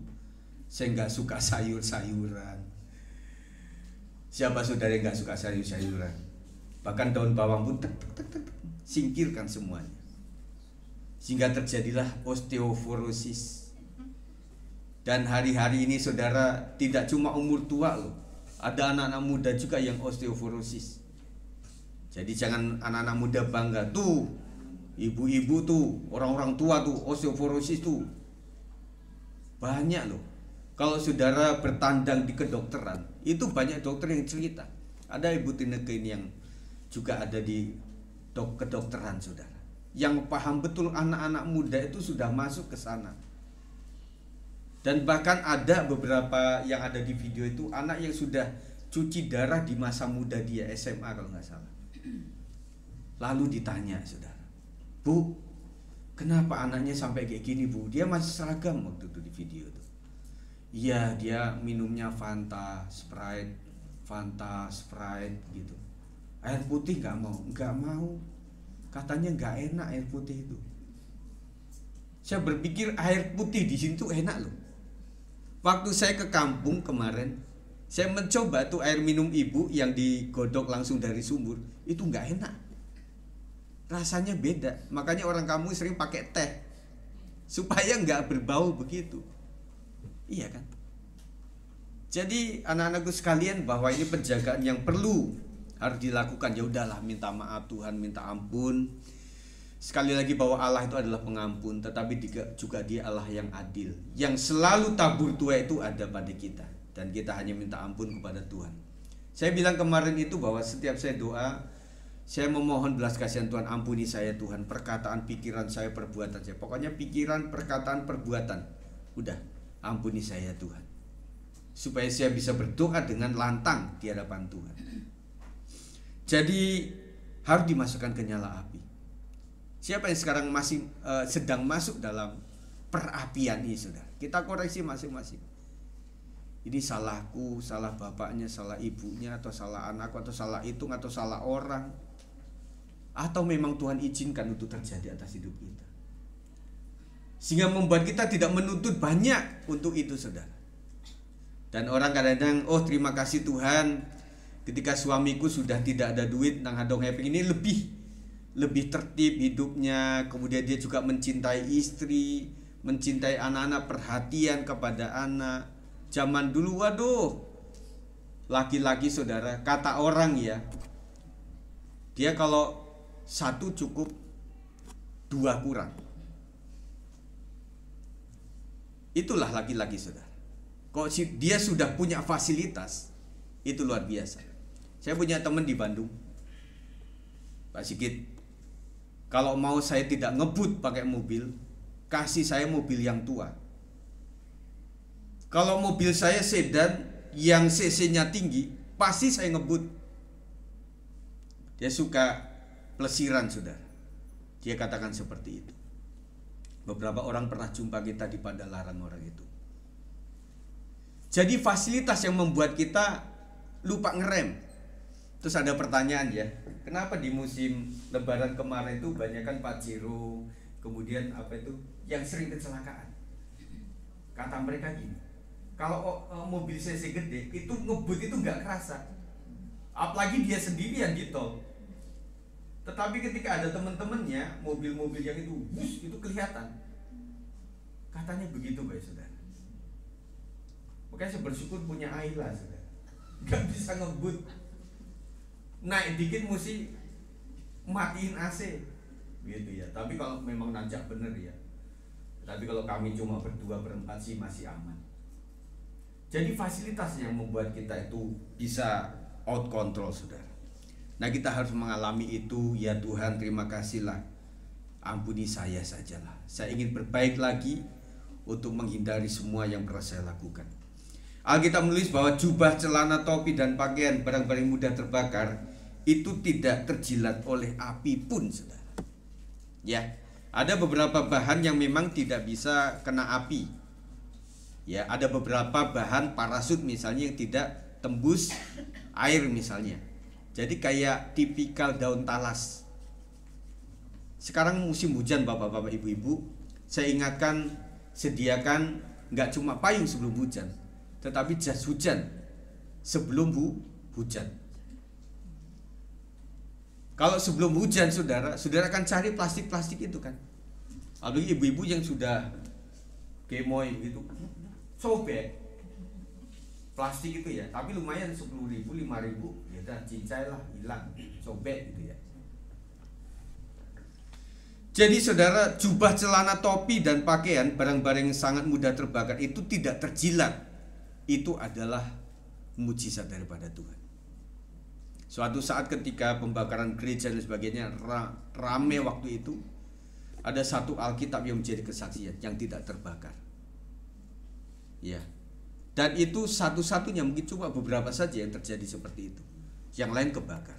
saya nggak suka sayur-sayuran. Siapa saudara yang nggak suka sayur-sayuran? Bahkan daun bawang pun singkirkan semuanya. Sehingga terjadilah osteoporosis. Dan hari-hari ini saudara, tidak cuma umur tua loh, ada anak-anak muda juga yang osteoporosis. Jadi jangan anak-anak muda bangga, tuh ibu-ibu tuh, orang-orang tua tuh osteoporosis tuh banyak loh. Kalau saudara bertandang di kedokteran, itu banyak dokter yang cerita. Ada Ibu Tineke ini yang juga ada di kedokteran, saudara, yang paham betul anak-anak muda itu sudah masuk ke sana. Dan bahkan ada beberapa yang ada di video itu anak yang sudah cuci darah di masa muda dia, SMA kalau nggak salah. Lalu ditanya, saudara, Bu, kenapa anaknya sampai kayak gini, Bu? Dia masih seragam waktu itu di video itu. Iya, dia minumnya Fanta, Sprite gitu. Air putih nggak mau. Katanya nggak enak air putih itu. Saya berpikir air putih di sini tuh enak loh. Waktu saya ke kampung kemarin, saya mencoba tuh air minum ibu yang digodok langsung dari sumur, itu nggak enak. Rasanya beda. Makanya orang kampung sering pakai teh supaya nggak berbau begitu. Iya kan? Jadi anak-anakku sekalian, bahwa ini penjagaan yang perlu harus dilakukan. Ya udahlah, minta maaf Tuhan, minta ampun. Sekali lagi bahwa Allah itu adalah pengampun, tetapi juga Dia Allah yang adil, yang selalu tabur tuai itu ada pada kita, dan kita hanya minta ampun kepada Tuhan. Saya bilang kemarin itu bahwa setiap saya doa, saya memohon belas kasihan Tuhan, ampuni saya Tuhan, perkataan, pikiran saya, perbuatan saya. Pokoknya pikiran, perkataan, perbuatan, udah, ampuni saya Tuhan, supaya saya bisa berdoa dengan lantang di hadapan Tuhan. Jadi harus dimasukkan ke nyala api. Siapa yang sekarang masih sedang masuk dalam perapian ini, saudara? Kita koreksi masing-masing. Ini salahku, salah bapaknya, salah ibunya, atau salah anakku, atau salah hitung, atau salah orang, atau memang Tuhan izinkan untuk terjadi atas hidup kita, sehingga membuat kita tidak menuntut banyak untuk itu, saudara. Dan orang kadang-kadang, oh terima kasih Tuhan, ketika suamiku sudah tidak ada duit, nang hadong heping ini lebih tertib hidupnya, kemudian dia juga mencintai istri, mencintai anak-anak, perhatian kepada anak. Zaman dulu, waduh, laki-laki, saudara, kata orang ya, dia kalau satu cukup, dua kurang. Itulah laki-laki, saudara. Kok dia sudah punya fasilitas, itu luar biasa. Saya punya teman di Bandung, Pak Sigit, kalau mau saya tidak ngebut pakai mobil, kasih saya mobil yang tua. Kalau mobil saya sedan yang cc-nya tinggi, pasti saya ngebut. Dia suka plesiran, saudara. Dia katakan seperti itu. Beberapa orang pernah jumpa kita di Padalarang orang itu. Jadi fasilitas yang membuat kita lupa ngerem. Terus ada pertanyaan ya, kenapa di musim Lebaran kemarin itu banyak kan Pajero, kemudian apa itu yang sering kecelakaan? Kata mereka gini, kalau mobil cc gede itu ngebut itu nggak kerasa, apalagi dia sendirian di tol. Tetapi ketika ada teman-temannya, mobil-mobil yang itu, bus, itu kelihatan. Katanya begitu, Pak saudara. Makanya saya bersyukur punya Ayla, saudara. Nggak bisa ngebut. Naik dikit mesti matiin AC gitu ya. Tapi kalau memang nanjak bener ya. Tapi kalau kami cuma berdua berempat sih masih aman. Jadi fasilitas yang membuat kita itu bisa out control, saudara. Nah, kita harus mengalami itu. Ya Tuhan, terima kasihlah, ampuni saya sajalah. Saya ingin berbaik lagi untuk menghindari semua yang pernah saya lakukan. Alkitab menulis bahwa jubah, celana, topi, dan pakaian barang-barang mudah terbakar itu tidak terjilat oleh api pun, saudara. Ya, ada beberapa bahan yang memang tidak bisa kena api. Ya, ada beberapa bahan parasut misalnya yang tidak tembus air misalnya. Jadi kayak tipikal daun talas. Sekarang musim hujan, bapak-bapak, ibu-ibu, saya ingatkan, sediakan nggak cuma payung sebelum hujan, tetapi jas hujan sebelum hujan. Kalau sebelum hujan, saudara akan cari plastik-plastik itu kan. Apalagi ibu-ibu yang sudah gemoy gitu, sobek plastik itu ya, tapi lumayan 10.000, 5.000, ya udah cincai lah, hilang, sobek gitu ya. Jadi saudara, jubah, celana, topi, dan pakaian barang-barang yang sangat mudah terbakar itu tidak terjilat. Itu adalah mujizat daripada Tuhan. Suatu saat ketika pembakaran gereja dan sebagainya rame waktu itu, ada satu Alkitab yang menjadi kesaksian yang tidak terbakar. Ya. Dan itu satu-satunya, mungkin cuma beberapa saja yang terjadi seperti itu. Yang lain kebakar.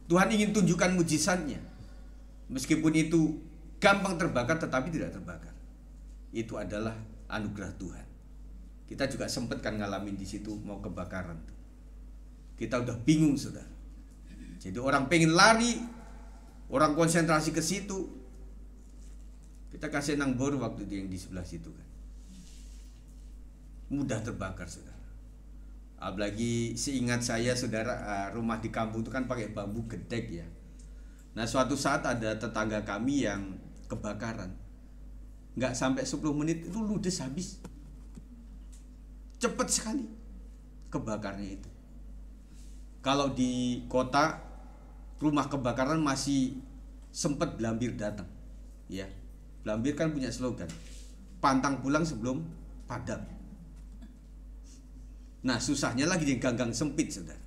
Tuhan ingin tunjukkan mujizatnya. Meskipun itu gampang terbakar tetapi tidak terbakar. Itu adalah anugerah Tuhan. Kita juga sempat kan ngalamin di situ mau kebakaran. Kita udah bingung, saudara. Jadi orang pengen lari, orang konsentrasi ke situ. Kita kasih nang bor waktu itu yang di sebelah situ kan. Mudah terbakar, saudara. Apalagi seingat saya, saudara, rumah di kampung itu kan pakai bambu gedek ya. Nah, suatu saat ada tetangga kami yang kebakaran. Nggak sampai 10 menit itu ludes habis. cepat sekali kebakarnya itu. Kalau di kota rumah kebakaran masih sempat Blambir datang, ya. Blambir kan punya slogan, pantang pulang sebelum padam. Nah, susahnya lagi di gang-gang sempit, saudara.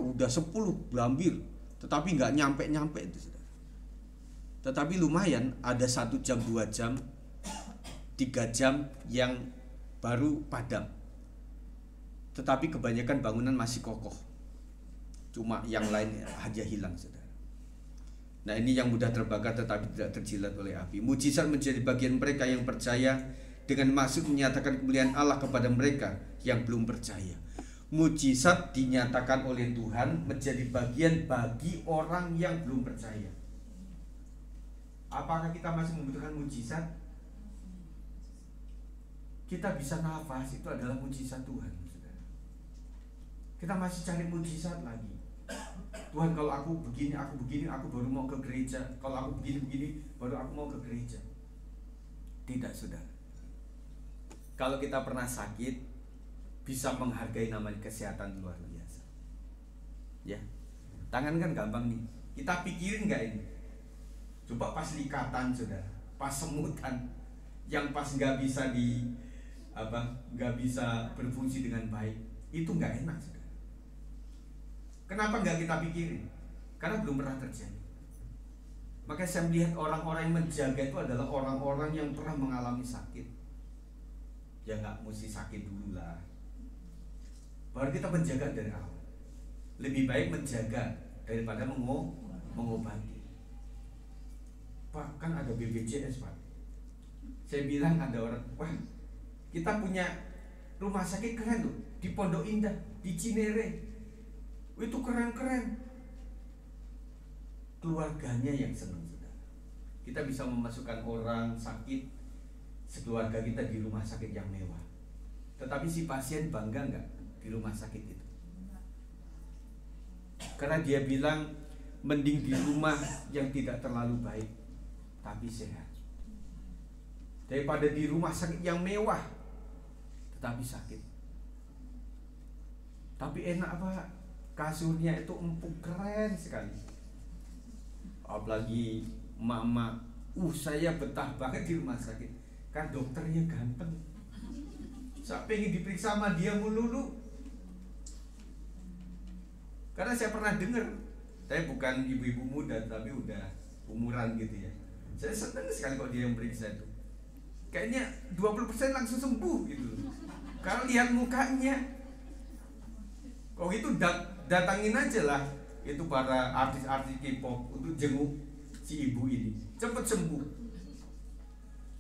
Udah 10 Blambir, tetapi nggak nyampe itu, saudara. Tetapi lumayan, ada 1 jam, 2 jam, 3 jam yang baru padam. Tetapi kebanyakan bangunan masih kokoh. Cuma yang lain aja hilang, saudara. Nah, ini yang mudah terbakar tetapi tidak terjilat oleh api. Mujizat menjadi bagian mereka yang percaya, dengan maksud menyatakan kemuliaan Allah kepada mereka yang belum percaya. Mujizat dinyatakan oleh Tuhan menjadi bagian bagi orang yang belum percaya. Apakah kita masih membutuhkan mujizat? Kita bisa nafas, itu adalah mujizat Tuhan, saudara. Kita masih cari mujizat lagi. Tuhan, kalau aku begini, aku baru mau ke gereja. Kalau aku begini, baru aku mau ke gereja. Tidak, saudara. Kalau kita pernah sakit, bisa menghargai namanya kesehatan luar biasa. Ya, tangan kan gampang nih. Kita pikirin nggak ini? Coba pas likatan, saudara, pas semutan, yang pas nggak bisa nggak bisa berfungsi dengan baik, itu nggak enak, saudara. Kenapa nggak kita pikirin? Karena belum pernah terjadi. Makanya saya melihat orang-orang yang menjaga itu adalah orang-orang yang pernah mengalami sakit. Ya nggak mesti sakit dulu lah, baru kita menjaga dari awal. Lebih baik menjaga daripada mengobati. Pak, kan ada BPJS, Pak. Saya bilang ada orang, wah, kita punya rumah sakit keren loh, di Pondok Indah, di Cinere. Itu keren-keren. Keluarganya yang senang, saudara. Kita bisa memasukkan orang sakit sekeluarga kita di rumah sakit yang mewah. Tetapi si pasien bangga nggak di rumah sakit itu? Karena dia bilang, mending di rumah yang tidak terlalu baik tapi sehat, daripada di rumah sakit yang mewah tetapi sakit. Tapi enak, Pak, kasurnya itu empuk, keren sekali. Apalagi mama, saya betah banget di rumah sakit, kan dokternya ganteng. Saya pengen diperiksa sama dia mulu. Karena saya pernah dengar, saya bukan ibu-ibu muda tapi udah umuran gitu ya. Saya senang sekali kalau dia yang periksa itu. Kayaknya 20% langsung sembuh gitu. Karena lihat mukanya. Kalau gitu datangin aja lah itu para artis-artis K-pop untuk jenguk si ibu ini, cepat sembuh.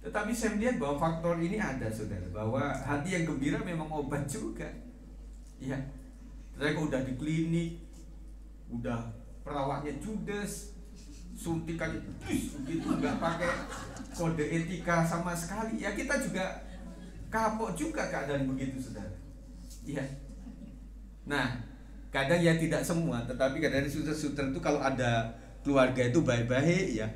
Tetapi saya melihat bahwa faktor ini ada, saudara, bahwa hati yang gembira memang obat juga. Ya, saya udah di klinik, udah perawatnya judes, suntikannya begitu, nggak pakai kode etika sama sekali. Ya kita juga kapok juga keadaan begitu, saudara. Ya. Nah, kadang ya tidak semua, tetapi kadang suster-suster itu kalau ada keluarga itu baik-baik ya,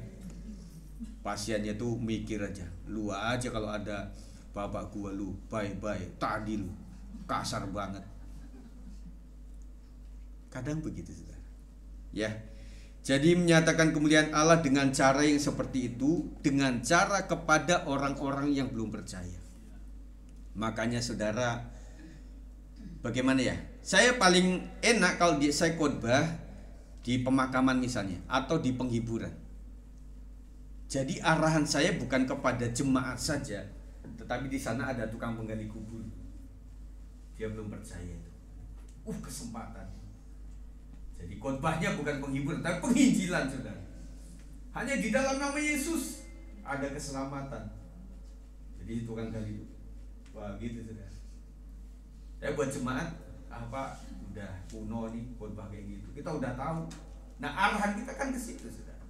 pasiennya tuh mikir aja, lu aja kalau ada bapak gua lu baik-baik, tadi lu kasar banget. Kadang begitu, saudara. Ya. Jadi menyatakan kemuliaan Allah dengan cara yang seperti itu, dengan cara kepada orang-orang yang belum percaya. Makanya, saudara, bagaimana ya? Saya paling enak kalau saya khotbah di pemakaman misalnya, atau di penghiburan. Jadi arahan saya bukan kepada jemaat saja, tetapi di sana ada tukang menggali kubur. Dia belum percaya itu. Kesempatan. Jadi khotbahnya bukan penghiburan, tapi penginjilan, saudara. Hanya di dalam nama Yesus ada keselamatan. Jadi tukang gali, wah gitu, saudara. Saya buat jemaat udah kuno nih khotbah kayak gitu. Kita udah tahu. Nah, arahan kita kan ke situ, saudara.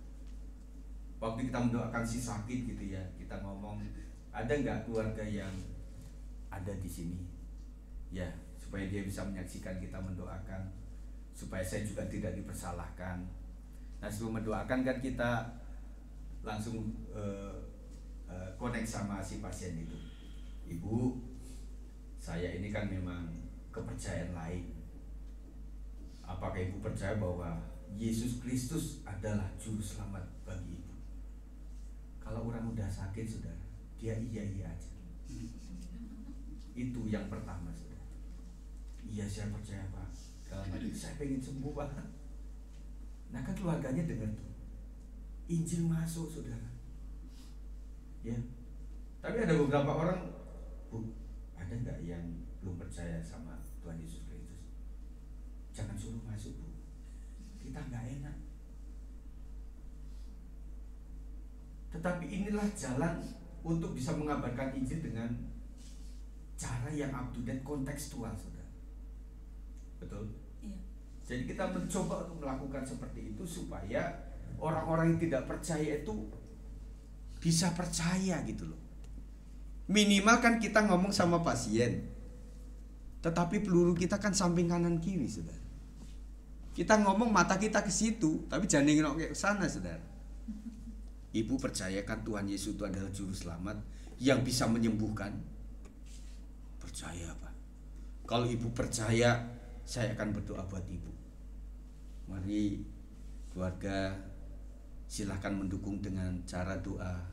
Waktu kita mendoakan si sakit gitu ya, kita ngomong, ada nggak keluarga yang ada di sini? Ya, supaya dia bisa menyaksikan kita mendoakan, supaya saya juga tidak dipersalahkan. Nah, sebelum mendoakan kan kita langsung connect sama si pasien itu. Ibu, saya ini kan memang kepercayaan lain. Apakah ibu percaya bahwa Yesus Kristus adalah juru selamat bagi ibu? Kalau orang udah sakit, saudara, dia iya aja. Itu yang pertama, saudara. Iya, saya percaya, Pak. Dalam hati saya pengen sembuh, Pak. Nah kan keluarganya dengar tuh, Injil masuk, saudara. Ya. Tapi ada beberapa orang, Bu, ada nggak yang belum percaya sama Tuhan Yesus Kristus? Jangan suruh masuk, Bu. Kita nggak enak. Tetapi inilah jalan untuk bisa mengabarkan Injil dengan cara yang up to date, kontekstual, saudara. Betul? Iya. Jadi kita mencoba untuk melakukan seperti itu supaya orang-orang yang tidak percaya itu bisa percaya gitu loh. Minimal kan kita ngomong sama pasien, tetapi peluru kita kan samping kanan kiri, saudara. Kita ngomong mata kita ke situ, tapi jangan nengok ke sana, saudara. Ibu percayakan Tuhan Yesus itu adalah juru selamat yang bisa menyembuhkan? Percaya, Pak. Kalau ibu percaya, saya akan berdoa buat ibu. Mari keluarga, silahkan mendukung dengan cara doa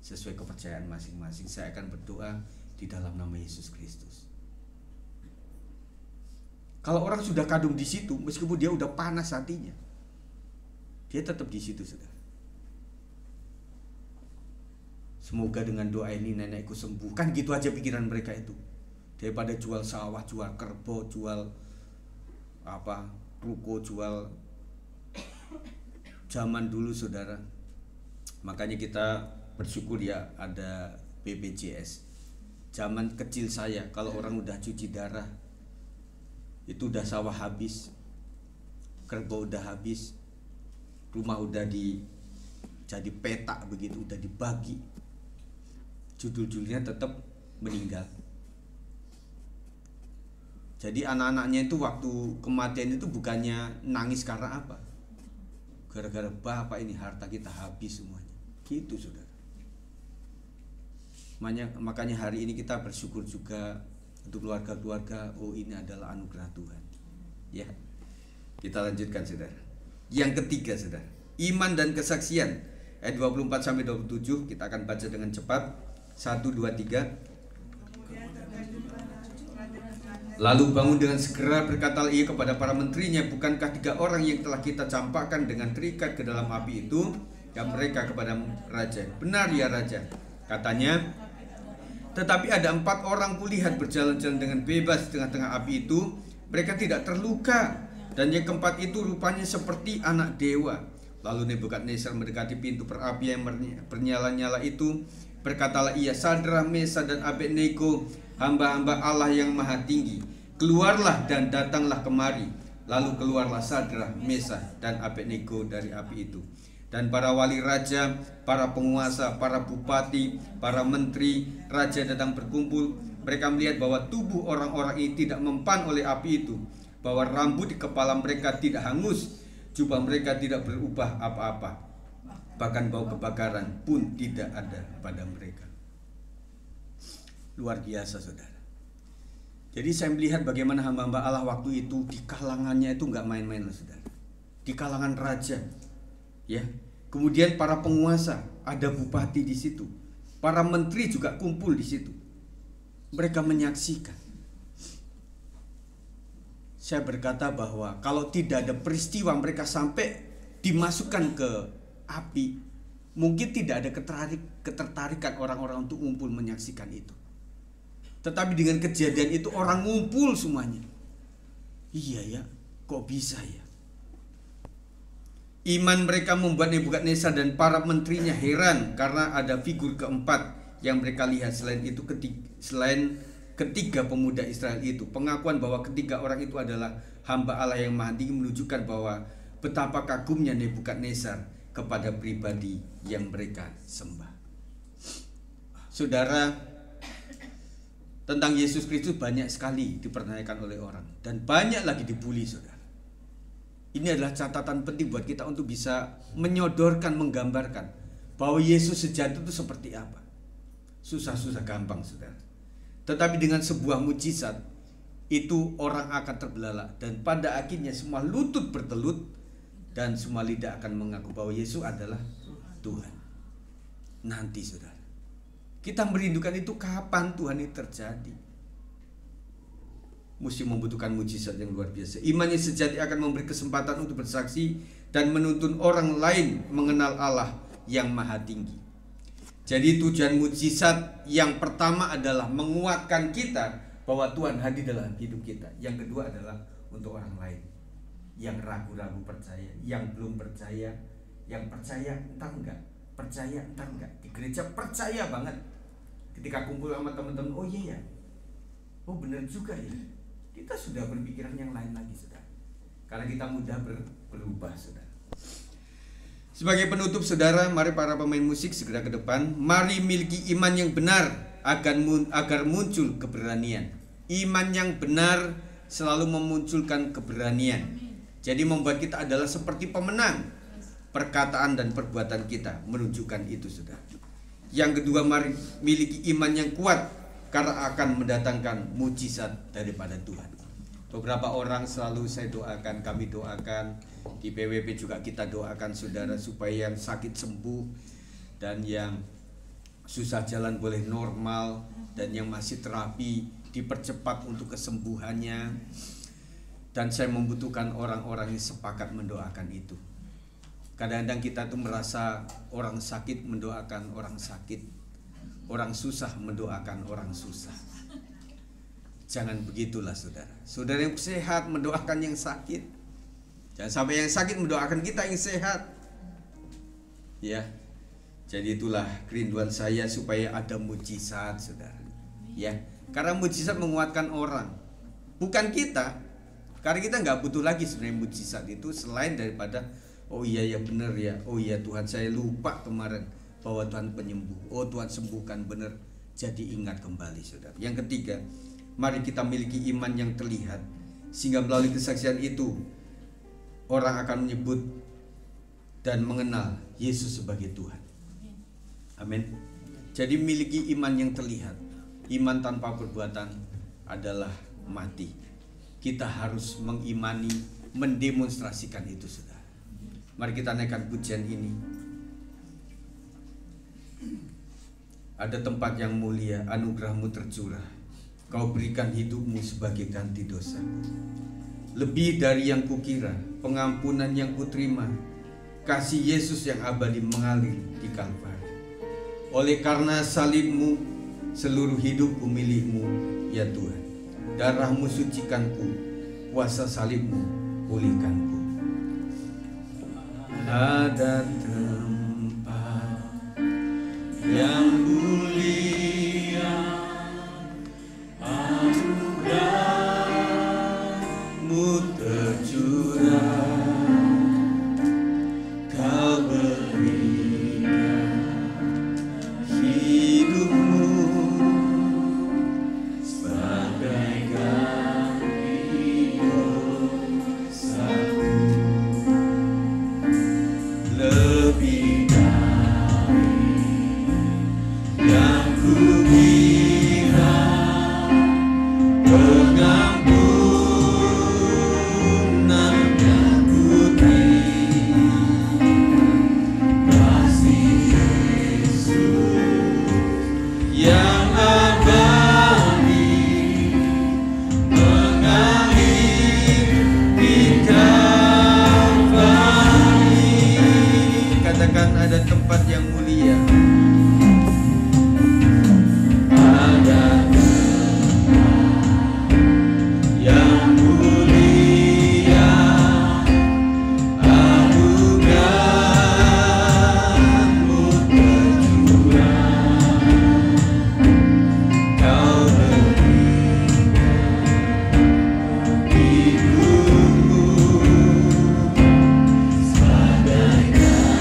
sesuai kepercayaan masing-masing. Saya akan berdoa di dalam nama Yesus Kristus. Kalau orang sudah kadung di situ, meskipun dia udah panas hatinya, dia tetap di situ, saudara. Semoga dengan doa ini nenekku sembuh. Kan gitu aja pikiran mereka itu. Daripada jual sawah, jual kerbau, jual ruko, jual zaman dulu, saudara. Makanya kita bersyukur ya ada BPJS. Zaman kecil saya, kalau orang udah cuci darah, itu udah sawah habis, kerbau udah habis, rumah udah jadi petak begitu, udah dibagi, judul-judulnya tetap meninggal. Jadi anak-anaknya itu waktu kematian itu bukannya nangis karena apa? Gara-gara bapak ini harta kita habis semuanya. Gitu, saudara. Makanya hari ini kita bersyukur juga untuk keluarga-keluarga. Oh, ini adalah anugerah Tuhan. Ya. Kita lanjutkan, saudara. Yang ketiga, saudara, iman dan kesaksian. Ayat 24 sampai 27 kita akan baca dengan cepat. 1, 2, 3. Lalu bangun dengan segera, berkatalah ia kepada para menterinya, bukankah 3 orang yang telah kita campakkan dengan terikat ke dalam api itu? Dan mereka kepada raja, benar ya raja, katanya. Tetapi ada 4 orang kulihat berjalan-jalan dengan bebas di tengah-tengah api itu, mereka tidak terluka, dan yang keempat itu rupanya seperti anak dewa. Lalu Nebukadnezar mendekati pintu perapi yang bernyala-nyala itu. Berkatalah ia, Sadrak, Mesak, dan Abednego, hamba-hamba Allah yang maha tinggi, keluarlah dan datanglah kemari. Lalu keluarlah Sadrak, Mesak, dan Abednego dari api itu. Dan para wali raja, para penguasa, para bupati, para menteri raja datang berkumpul. Mereka melihat bahwa tubuh orang-orang ini tidak mempan oleh api itu, bahwa rambut di kepala mereka tidak hangus, jubah mereka tidak berubah apa-apa, bahkan bau kebakaran pun tidak ada pada mereka. Luar biasa, saudara. Jadi saya melihat bagaimana hamba-hamba Allah waktu itu di kalangannya itu nggak main-main, saudara. Di kalangan raja, ya. Kemudian para penguasa, ada bupati di situ, para menteri juga kumpul di situ. Mereka menyaksikan. Saya berkata bahwa kalau tidak ada peristiwa mereka sampai dimasukkan ke api, mungkin tidak ada ketertarikan orang-orang untuk ngumpul menyaksikan itu. Tetapi dengan kejadian itu orang ngumpul semuanya. Iya ya, kok bisa ya? Iman mereka membuat Nebukadnezar dan para menterinya heran karena ada figur keempat yang mereka lihat. Selain ketiga pemuda Israel itu, pengakuan bahwa ketiga orang itu adalah hamba Allah yang maha tinggi menunjukkan bahwa betapa kagumnya Nebukadnezar kepada pribadi yang mereka sembah. Saudara, tentang Yesus Kristus banyak sekali dipertanyakan oleh orang, dan banyak lagi dibully, saudara. Ini adalah catatan penting buat kita untuk bisa menyodorkan, menggambarkan bahwa Yesus sejati itu seperti apa. Susah-susah gampang, saudara. Tetapi dengan sebuah mujizat itu orang akan terbelalak, dan pada akhirnya semua lutut bertelut dan semua lidah akan mengaku bahwa Yesus adalah Tuhan. Nanti saudara, kita merindukan itu kapan Tuhan ini terjadi. Mesti membutuhkan mujizat yang luar biasa. Iman yang sejati akan memberi kesempatan untuk bersaksi dan menuntun orang lain mengenal Allah yang maha tinggi. Jadi tujuan mujizat yang pertama adalah menguatkan kita bahwa Tuhan hadir dalam hidup kita. Yang kedua adalah untuk orang lain yang ragu-ragu percaya, yang belum percaya, yang percaya entar enggak, percaya entar enggak. Di gereja percaya banget. Ketika kumpul sama teman-teman, oh iya ya, oh benar juga ya. Kita sudah berpikiran yang lain lagi, saudara. Karena kita mudah berubah, saudara. Sebagai penutup, saudara, mari para pemain musik segera ke depan. Mari miliki iman yang benar agar muncul keberanian. Iman yang benar selalu memunculkan keberanian. Jadi membuat kita adalah seperti pemenang. Perkataan dan perbuatan kita menunjukkan itu, saudara. Yang kedua, mari miliki iman yang kuat karena akan mendatangkan mujizat daripada Tuhan. Beberapa orang selalu saya doakan, kami doakan, di PWP juga kita doakan saudara supaya yang sakit sembuh dan yang susah jalan boleh normal, dan yang masih terapi dipercepat untuk kesembuhannya. Dan saya membutuhkan orang-orang yang sepakat mendoakan itu. Kadang-kadang kita tuh merasa orang sakit mendoakan orang sakit, orang susah mendoakan orang susah. Jangan begitulah saudara. Saudara yang sehat mendoakan yang sakit. Jangan sampai yang sakit mendoakan kita yang sehat. Ya. Jadi itulah kerinduan saya supaya ada mujizat, saudara. Ya. Karena mujizat menguatkan orang, bukan kita. Karena kita nggak butuh lagi sebenarnya mujizat itu selain daripada oh iya ya benar ya. Oh iya Tuhan, saya lupa kemarin bahwa Tuhan penyembuh. Oh Tuhan sembuhkan benar. Jadi ingat kembali, saudara. Yang ketiga, mari kita miliki iman yang terlihat, sehingga melalui kesaksian itu orang akan menyebut dan mengenal Yesus sebagai Tuhan. Amin. Jadi miliki iman yang terlihat. Iman tanpa perbuatan adalah mati. Kita harus mengimani, mendemonstrasikan itu, saudara. Mari kita naikkan pujian ini. Ada tempat yang mulia, anugerah-Mu tercurah. Kau berikan hidupmu sebagai ganti dosa. Lebih dari yang kukira, pengampunan yang kuterima, kasih Yesus yang abadi mengalir di Kalvari. Oleh karena salibmu, seluruh hidupku milikmu, ya Tuhan. Darahmu sucikanku, kuasa salibmu pulihkanku. Ada tempat yang mulia, anugerah-Mu tercurah. Kau berikan hidupmu sebagai ganti dosaku. Lebih dari yang kukira, pengampunan yang kuterima, kasih Yesus yang abadi mengalir di Kalvari. Katakan ada tempat yang mulia. Ada yang mulia, anugerah-Mu tercurah. Kau berikan hidupmu sebagai ganti dosa.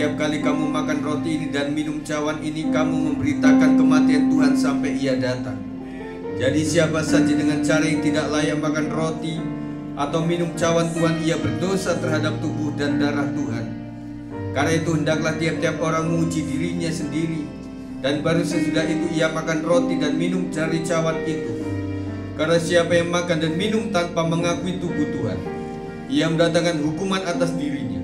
setiap kali kamu makan roti ini dan minum cawan ini, kamu memberitakan kematian Tuhan sampai Ia datang. Jadi siapa saja dengan cara yang tidak layak makan roti atau minum cawan Tuhan, ia berdosa terhadap tubuh dan darah Tuhan. Karena itu hendaklah tiap-tiap orang menguji dirinya sendiri, dan baru sesudah itu ia makan roti dan minum dari cawan itu. Karena siapa yang makan dan minum tanpa mengakui tubuh Tuhan, ia mendatangkan hukuman atas dirinya.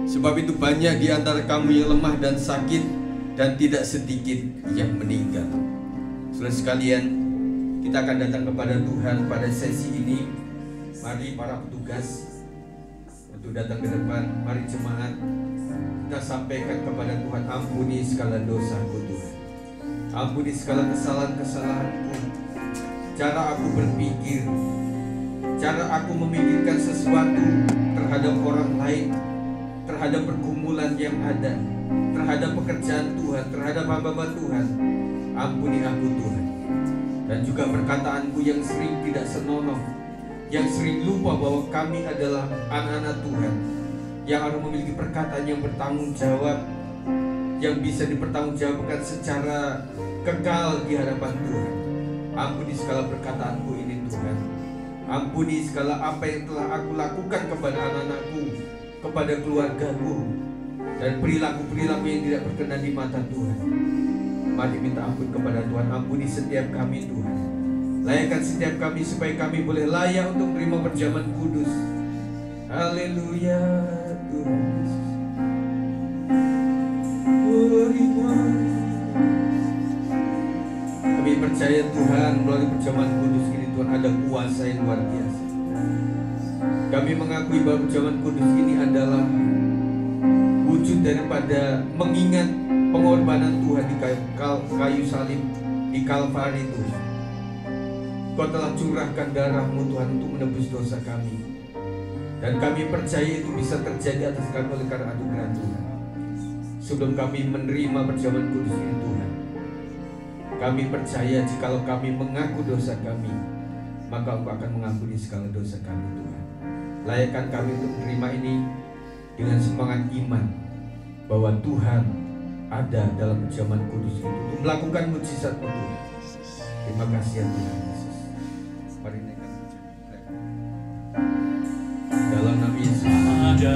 Sebab itu banyak di antara kamu yang lemah dan sakit, dan tidak sedikit yang meninggal. Saudara sekalian, kita akan datang kepada Tuhan pada sesi ini. Mari para petugas untuk datang ke depan. Mari jemaat, kita sampaikan kepada Tuhan, ampuni segala dosaku Tuhan. Ampuni segala kesalahan-kesalahanku. Cara aku berpikir, cara aku memikirkan sesuatu terhadap orang lain, terhadap pergumulan yang ada, terhadap pekerjaan Tuhan, terhadap hamba-hamba Tuhan. Ampuni aku Tuhan. Dan juga perkataanku yang sering tidak senonoh, yang sering lupa bahwa kami adalah anak-anak Tuhan, yang harus memiliki perkataan yang bertanggung jawab, yang bisa dipertanggungjawabkan secara kekal di hadapan Tuhan. Ampuni segala perkataanku ini Tuhan. Ampuni segala apa yang telah aku lakukan kepada anak-anakku, kepada keluargaku, dan perilaku-perilaku yang tidak berkenan di mata Tuhan. Mari minta ampun kepada Tuhan. Ampuni setiap kami Tuhan. Layakkan setiap kami supaya kami boleh layak untuk menerima perjamuan kudus. Haleluya Tuhan Yesus. Kami percaya Tuhan, melalui perjamuan kudus ini Tuhan ada kuasa yang luar biasa. Kami mengakui bahwa perjamuan kudus ini adalah wujud daripada mengingat pengorbanan Tuhan di kayu salib, di Kalvari Tuhan. Kau telah curahkan darah-Mu Tuhan untuk menebus dosa kami. Dan kami percaya itu bisa terjadi atas kami oleh karena anugerah Tuhan. Sebelum kami menerima perjamuan kudus ini Tuhan, kami percaya jikalau kami mengaku dosa kami, maka Engkau akan mengampuni segala dosa kami Tuhan. Layakkan kami untuk menerima ini dengan semangat iman bahwa Tuhan ada dalam perjamuan kudus itu untuk melakukan mujizat-Mu Tuhan. Terima kasih ya Tuhan Yesus. Mari naikkan dalam nama Yesus. Ada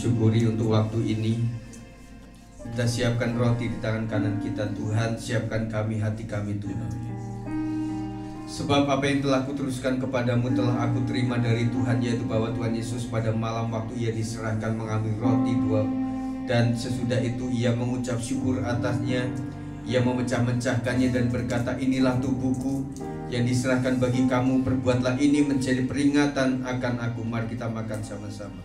syukuri untuk waktu ini. Kita siapkan roti di tangan kanan kita, Tuhan. Siapkan kami, hati kami, Tuhan. Sebab apa yang telah kuteruskan kepadamu telah aku terima dari Tuhan, yaitu bahwa Tuhan Yesus pada malam waktu ia diserahkan mengambil roti dua, dan sesudah itu ia mengucap syukur atasnya. Ia memecah-mecahkannya dan berkata, inilah tubuhku yang diserahkan bagi kamu. Perbuatlah ini menjadi peringatan akan aku. Mari kita makan sama-sama.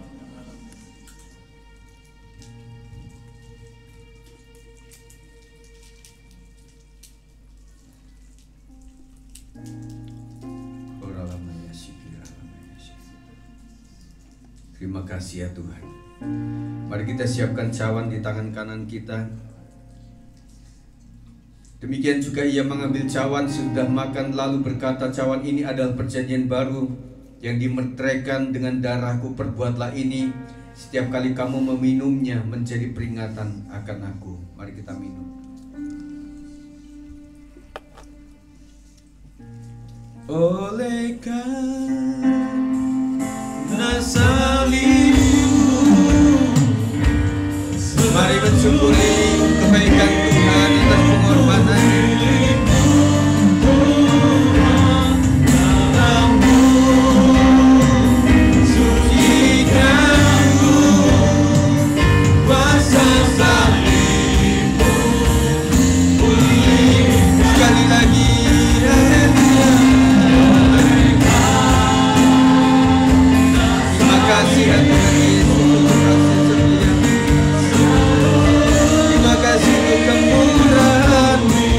Terima kasih ya Tuhan. Mari kita siapkan cawan di tangan kanan kita. Demikian juga ia mengambil cawan sudah makan, lalu berkata, cawan ini adalah perjanjian baru yang dimeteraikan dengan darahku. Perbuatlah ini setiap kali kamu meminumnya menjadi peringatan akan aku. Mari kita minum. Oleh karena salibmu, mari mensyukuri kebaikan Tuhan atas pengorbanannya. Sucikanku kuasa salibmu. Sekali lagi, terima kasih Tuhan Yesus untuk kasih setia. Terima kasih untuk kemurahan-Mu.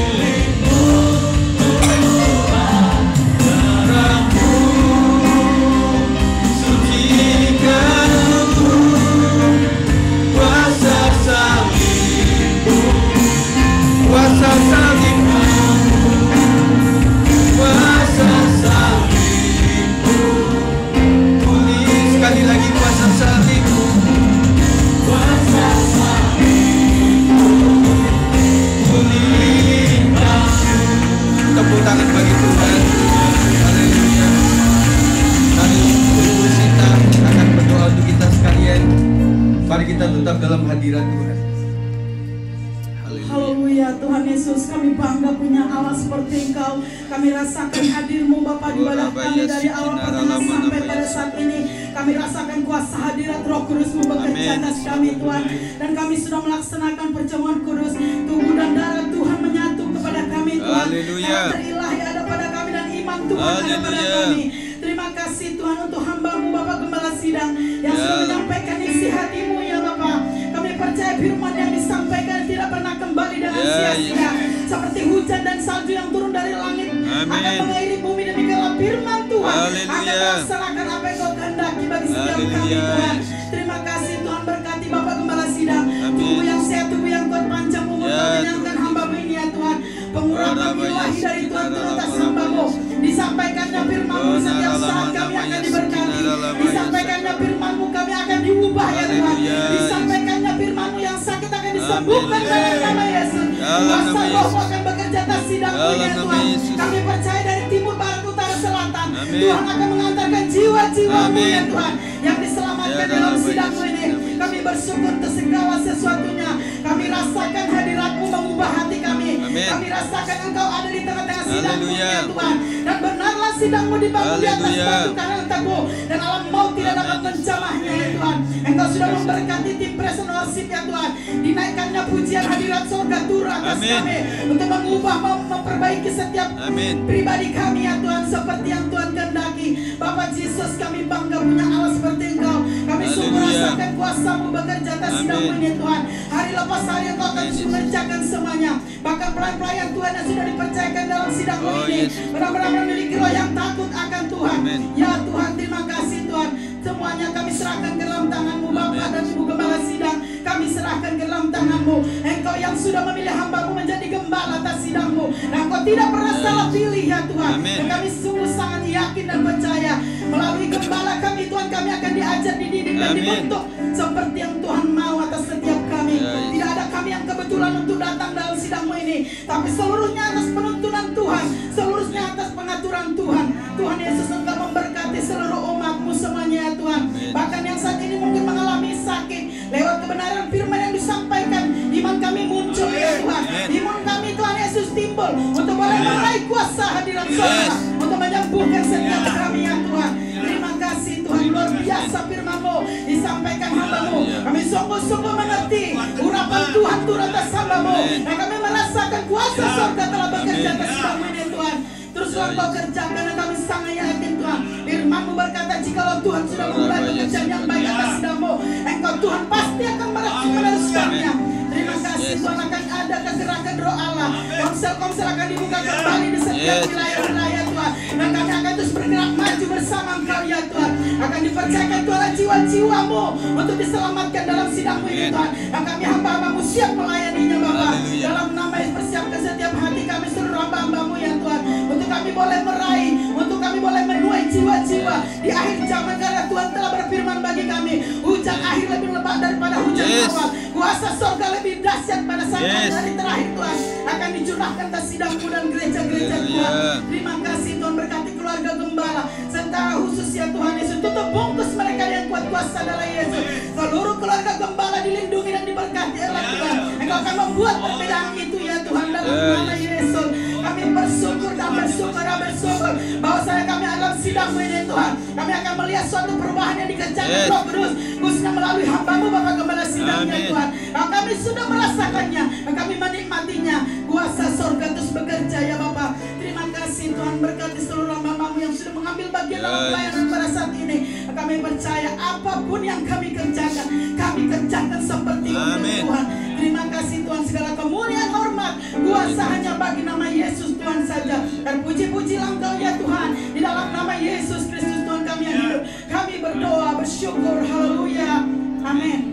Sucikanku kuasa salibmu, kuasa salibmu, kuasa salibmu. Sekali lagi, kuasa salibmu, kuasa salibmu. Tepuk tangan bagi Tuhan. Haleluya. Kami tunggu kita akan berdoa untuk kita sekalian. Mari kita tetap dalam hadirat Tuhan. Haleluya, Tuhan Yesus, kami bangga punya Allah seperti Engkau. Kami rasakan hadir-Mu Bapa di ibadah kami dari awal pertama sampai pada saat ini. Kami rasakan kuasa hadirat Roh Kudus-Mu bekerja atas kami Tuhan. Dan kami sudah melaksanakan perjamuan kudus. Tubuh dan darah Tuhan menyatu kepada kami Tuhan. Karakter ilahi ada pada kami dan iman Tuhan ada pada kami. Terima kasih Tuhan untuk hamba-Mu Bapak Gembala Sidang yang sudah menyampaikan isi hati-Mu ya Bapak. Kami percaya firman yang disampaikan tidak pernah kembali dengan sia-sia. Seperti hujan dan salju yang turun dari langit akan mengairi bumi, demikianlah firman Tuhan akan melaksanakan apa yang Kau kehendaki bagi setiap kami Tuhan. Terima kasih Tuhan, berkati Bapak Gembala Sidang, tubuh yang sehat, tubuh yang kuat, panjang umur, mengenyangkan hamba-Mu ini ya Tuhan. Pengurapan ilahi dari Tuhan turun atas hamba-Mu. Disampaikannya firman-Mu setiap saat kami akan diberkati. Disampaikannya firman-Mu kami akan diubah ya Tuhan. Disampaikannya firman-Mu yang sakit akan disembuhkan dalam nama Yesus. Kuasa Roh-Mu akan bekerja atas sidang-Mu ya Tuhan. Kami percaya dari timur, barat, utara, selatan, Tuhan akan mengantarkan jiwa-jiwa-Mu ya Tuhan yang diselamatkan dalam sidang-Mu ini. Kami bersyukur untuk segala sesuatunya. Kami rasakan hadirat-Mu mengubah hati kami. Kami rasakan Engkau ada di tengah-tengah sidang-Mu ya Tuhan. Dan benarlah sidang-Mu dibangun di atas batu karang teguh, dan alam maut tidak dapat menjamahnya ya Tuhan. Engkau sudah memberkati tim Present Worship ya Tuhan. Dinaikkannya pujian hadirat surga turun atas kami untuk mengubah, memperbaiki setiap pribadi kami ya Tuhan seperti yang Tuhan kehendaki. Bapak Yesus, kami bangga punya Allah seperti Engkau. Kami sungguh rasakan kuasa-Mu bekerja atas sidang-Mu ini Tuhan. Hari lepas hari Engkau akan mengerjakan semuanya. Bahkan pelayan-pelayan Tuhan yang sudah dipercayakan dalam sidang-Mu ini benar-benar memiliki roh yang takut akan Tuhan. Ya Tuhan, terima kasih Tuhan. Semuanya kami serahkan ke dalam tangan-Mu Bapa dan Ibu Gembala Sidang. Kami serahkan ke dalam tangan-Mu. Engkau yang sudah memilih hamba-Mu menjadi gembala atas sidang-Mu. Dan Engkau tidak pernah salah pilih ya Tuhan. Dan kami sungguh sangat yakin dan percaya melalui gembala kami Tuhan, kami akan diajar, dididik dan dibentuk seperti yang Tuhan mau atas setiap kami. Tidak ada kami yang kebetulan untuk datang dalam sidang-Mu ini, tapi seluruhnya atas penuntunan Tuhan, seluruhnya atas pengaturan Tuhan. Tuhan Yesus, Engkau memberkati seluruh umat-Mu semuanya ya Tuhan. Bahkan yang saat ini mungkin mengalami sakit, berkumpul untuk boleh meraih kuasa hadirat Tuhan, untuk menyembuhkan setiap kami ya Tuhan. Terima kasih Tuhan, luar biasa firman-Mu disampaikan hamba-Mu. Kami sungguh-sungguh mengerti urapan Tuhan turun atas hamba-Mu, dan kami merasakan kuasa surga telah bekerja atas kami ini Tuhan. Teruslah Kau kerjakan, dan kami sangat yakin Tuhan. Firman-Mu berkata, jikalau Tuhan sudah memulai pekerjaan yang baik atas hamba-Mu, Engkau Tuhan pasti akan meneruskannya. Terima kasih Tuhan, akan ada kegerakan roh Allah. Komsel-komsel akan dibuka kembali di setiap wilayah-wilayah Tuhan, dan kami akan terus bergerak maju bersama Engkau ya Tuhan. Akan dipercayakan Tuhan jiwa-jiwa-Mu untuk diselamatkan dalam sidang-Mu ini Tuhan, dan kami hamba-hamba-Mu siap melayaninya Bapa. Dalam nama Yesus, persiapkan setiap hati kami seluruh hamba-hamba-Mu ya Tuhan, untuk kami boleh meraih, untuk kami boleh menuai jiwa-jiwa di akhir zaman, karena Tuhan telah berfirman bagi kami, hujan akhir lebih lebat daripada hujan awal. Kuasa surga lebih dahsyat pada saat hari terakhir Tuhan akan dicurahkan atas sidang-Mu dan gereja-gereja Tuhan. Terima kasih Tuhan, berkati keluarga gembala secara khusus ya Tuhan Yesus. Tutup bungkus mereka yang kuat kuasa darah Yesus. Seluruh keluarga gembala dilindungi dan diberkati oleh Tuhan. Engkau akan membuat perbedaan itu ya Tuhan, dalam nama Yesus. Kami bersyukur dan bersyukur bahwa kami dalam sidang-Mu ini Tuhan, kami akan melihat suatu perubahan yang dikerjakan Roh Kudus, khususnya melalui hamba-Mu Bapak Gembala sidangnya Tuhan. Kami sudah merasakannya, kami menikmatinya. Kuasa surga terus bekerja ya Bapak. Terima kasih Tuhan, berkati seluruh hamba-Mu yang sudah mengambil bagian dalam pelayanan pada saat ini. Kami percaya apapun yang kami kerjakan seperti itu Tuhan. Terima kasih Tuhan, segala kemuliaan, hormat, kuasa hanya bagi nama Yesus Tuhan saja. Dan puji-pujilah Engkau ya Tuhan, di dalam nama Yesus Kristus Tuhan kami yang hidup. Kami berdoa, bersyukur, haleluya, amin.